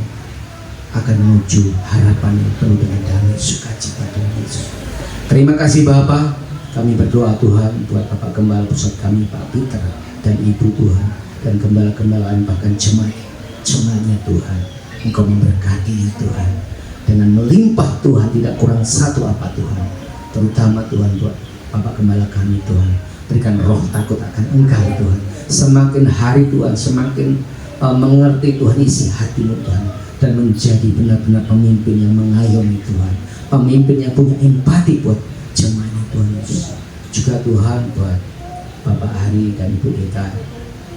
akan menuju harapan yang penuh dengan damai sukacita Tuhan Yesus. Terima kasih Bapa. Kami berdoa Tuhan buat Bapak Gembala pusat kami Pak Peter dan Ibu Tuhan, dan gembala-gembalaan bahkan jemaatnya Tuhan. Engkau memberkati Tuhan dengan melimpah Tuhan, tidak kurang satu apa Tuhan. Terutama Tuhan buat Bapak Gembala kami Tuhan, berikan roh takut akan Engkau Tuhan. Semakin hari Tuhan semakin mengerti Tuhan isi hati-Mu Tuhan, dan menjadi benar-benar pemimpin yang mengayomi Tuhan, pemimpin yang punya empati buat jemaatnya Tuhan Yesus. Juga Tuhan buat Bapak Hari dan Ibu Deta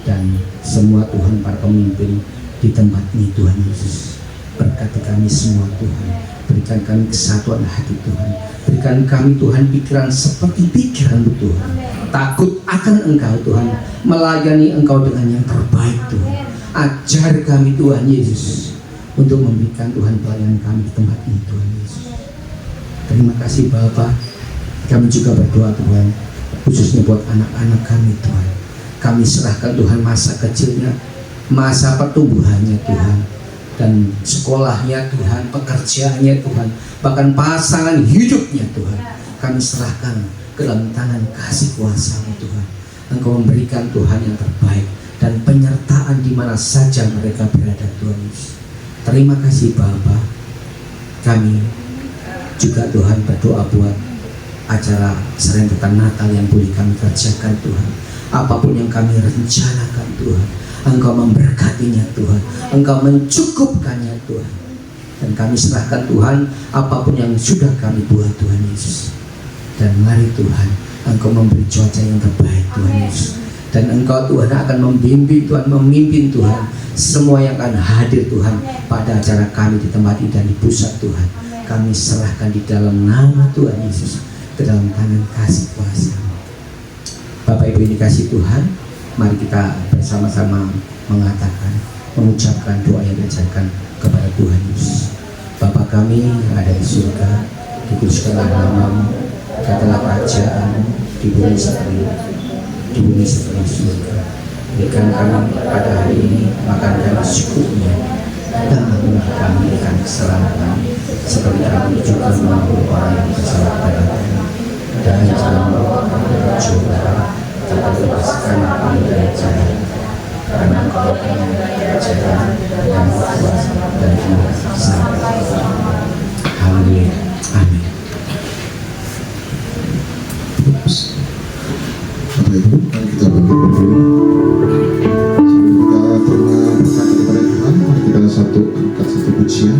dan semua Tuhan para pemimpin di tempat ini Tuhan Yesus. Berkati kami semua Tuhan, berikan kami kesatuan hati Tuhan, berikan kami Tuhan pikiran seperti pikiran-Mu Tuhan, takut akan Engkau Tuhan, melayani Engkau dengan yang terbaik Tuhan. Ajar kami Tuhan Yesus untuk memberikan Tuhan pelayanan kami di tempat ini Tuhan Yesus. Terima kasih Bapa. Kami juga berdoa Tuhan khususnya buat anak-anak kami Tuhan. Kami serahkan Tuhan masa kecilnya, masa pertumbuhannya Tuhan, dan sekolahnya Tuhan, pekerjaannya Tuhan, bahkan pasangan hidupnya Tuhan. Kami serahkan ke dalam tangan kasih kuasa-Mu Tuhan. Engkau memberikan Tuhan yang terbaik dan penyertaan di mana saja mereka berada Tuhan Yesus. Terima kasih Bapa. Kami juga Tuhan berdoa buat acara serentetan Natal yang boleh kami kerjakan Tuhan. Apapun yang kami rencanakan Tuhan, Engkau memberkatinya Tuhan, Engkau mencukupkannya Tuhan. Dan kami serahkan Tuhan apapun yang sudah kami buat Tuhan Yesus. Dan mari Tuhan, Engkau memberi cuaca yang terbaik Tuhan Yesus. Dan Engkau Tuhan akan membimbing Tuhan, memimpin Tuhan semua yang akan hadir Tuhan pada acara kami di tempat ini dan di pusat Tuhan. Kami serahkan di dalam nama Tuhan Yesus ke dalam tangan kasih kuasa. Bapak Ibu yang dikasih Tuhan, mari kita bersama-sama mengucapkan doa yang diajarkan kepada Tuhan Yesus. Bapa kami yang ada di surga, dikuduskanlah namamu, datanglah kerajaan-Mu di bumi seperti surga. Berikan kami pada hari ini makan kami secukupnya, dan ampunilah kami akan kesalahan kami, seperti kami juga mengampuni orang yang bersalah pada kami. Dan jangan membawa kami dalam cobaan, tetapi lepaskan kami dari jahat. Karena Engkau yang kerajaan dan kuasa dan kemuliaan sampai kemuliaan. Haleluya. Amin. Bapak Ibu, mari kita bangkit berdiri. Sebelum kita terima berkat kepada Tuhan, mari kita angkat satu pujian.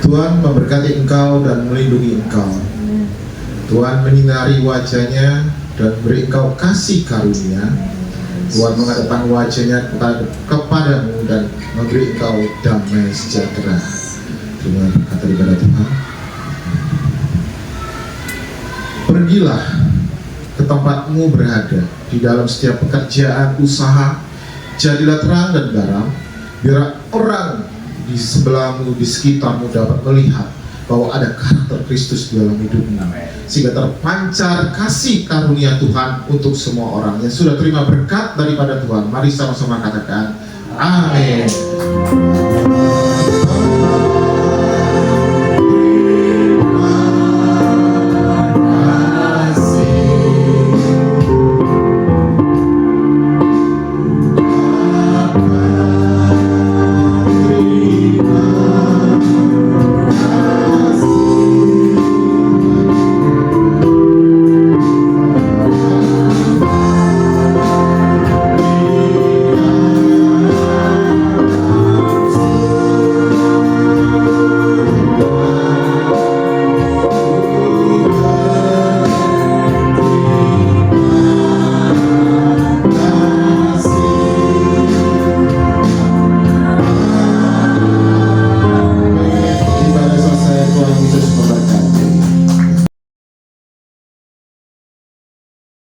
Tuhan memberkati engkau dan melindungi engkau. Tuhan menyinari wajahnya dan beri engkau kasih karunia. Tuhan menghadapkan wajahnya kepadamu dan memberi engkau damai sejahtera. Terima kata daripada Tuhan. Pergilah ke tempatmu berada, di dalam setiap pekerjaan usaha, jadilah terang dan garam, biar orang di sebelahmu, di sekitarmu dapat melihat bahwa ada karakter Kristus di dalam hidupmu, sehingga terpancar kasih karunia Tuhan untuk semua orang yang sudah terima berkat daripada Tuhan. Mari sama-sama katakan amin.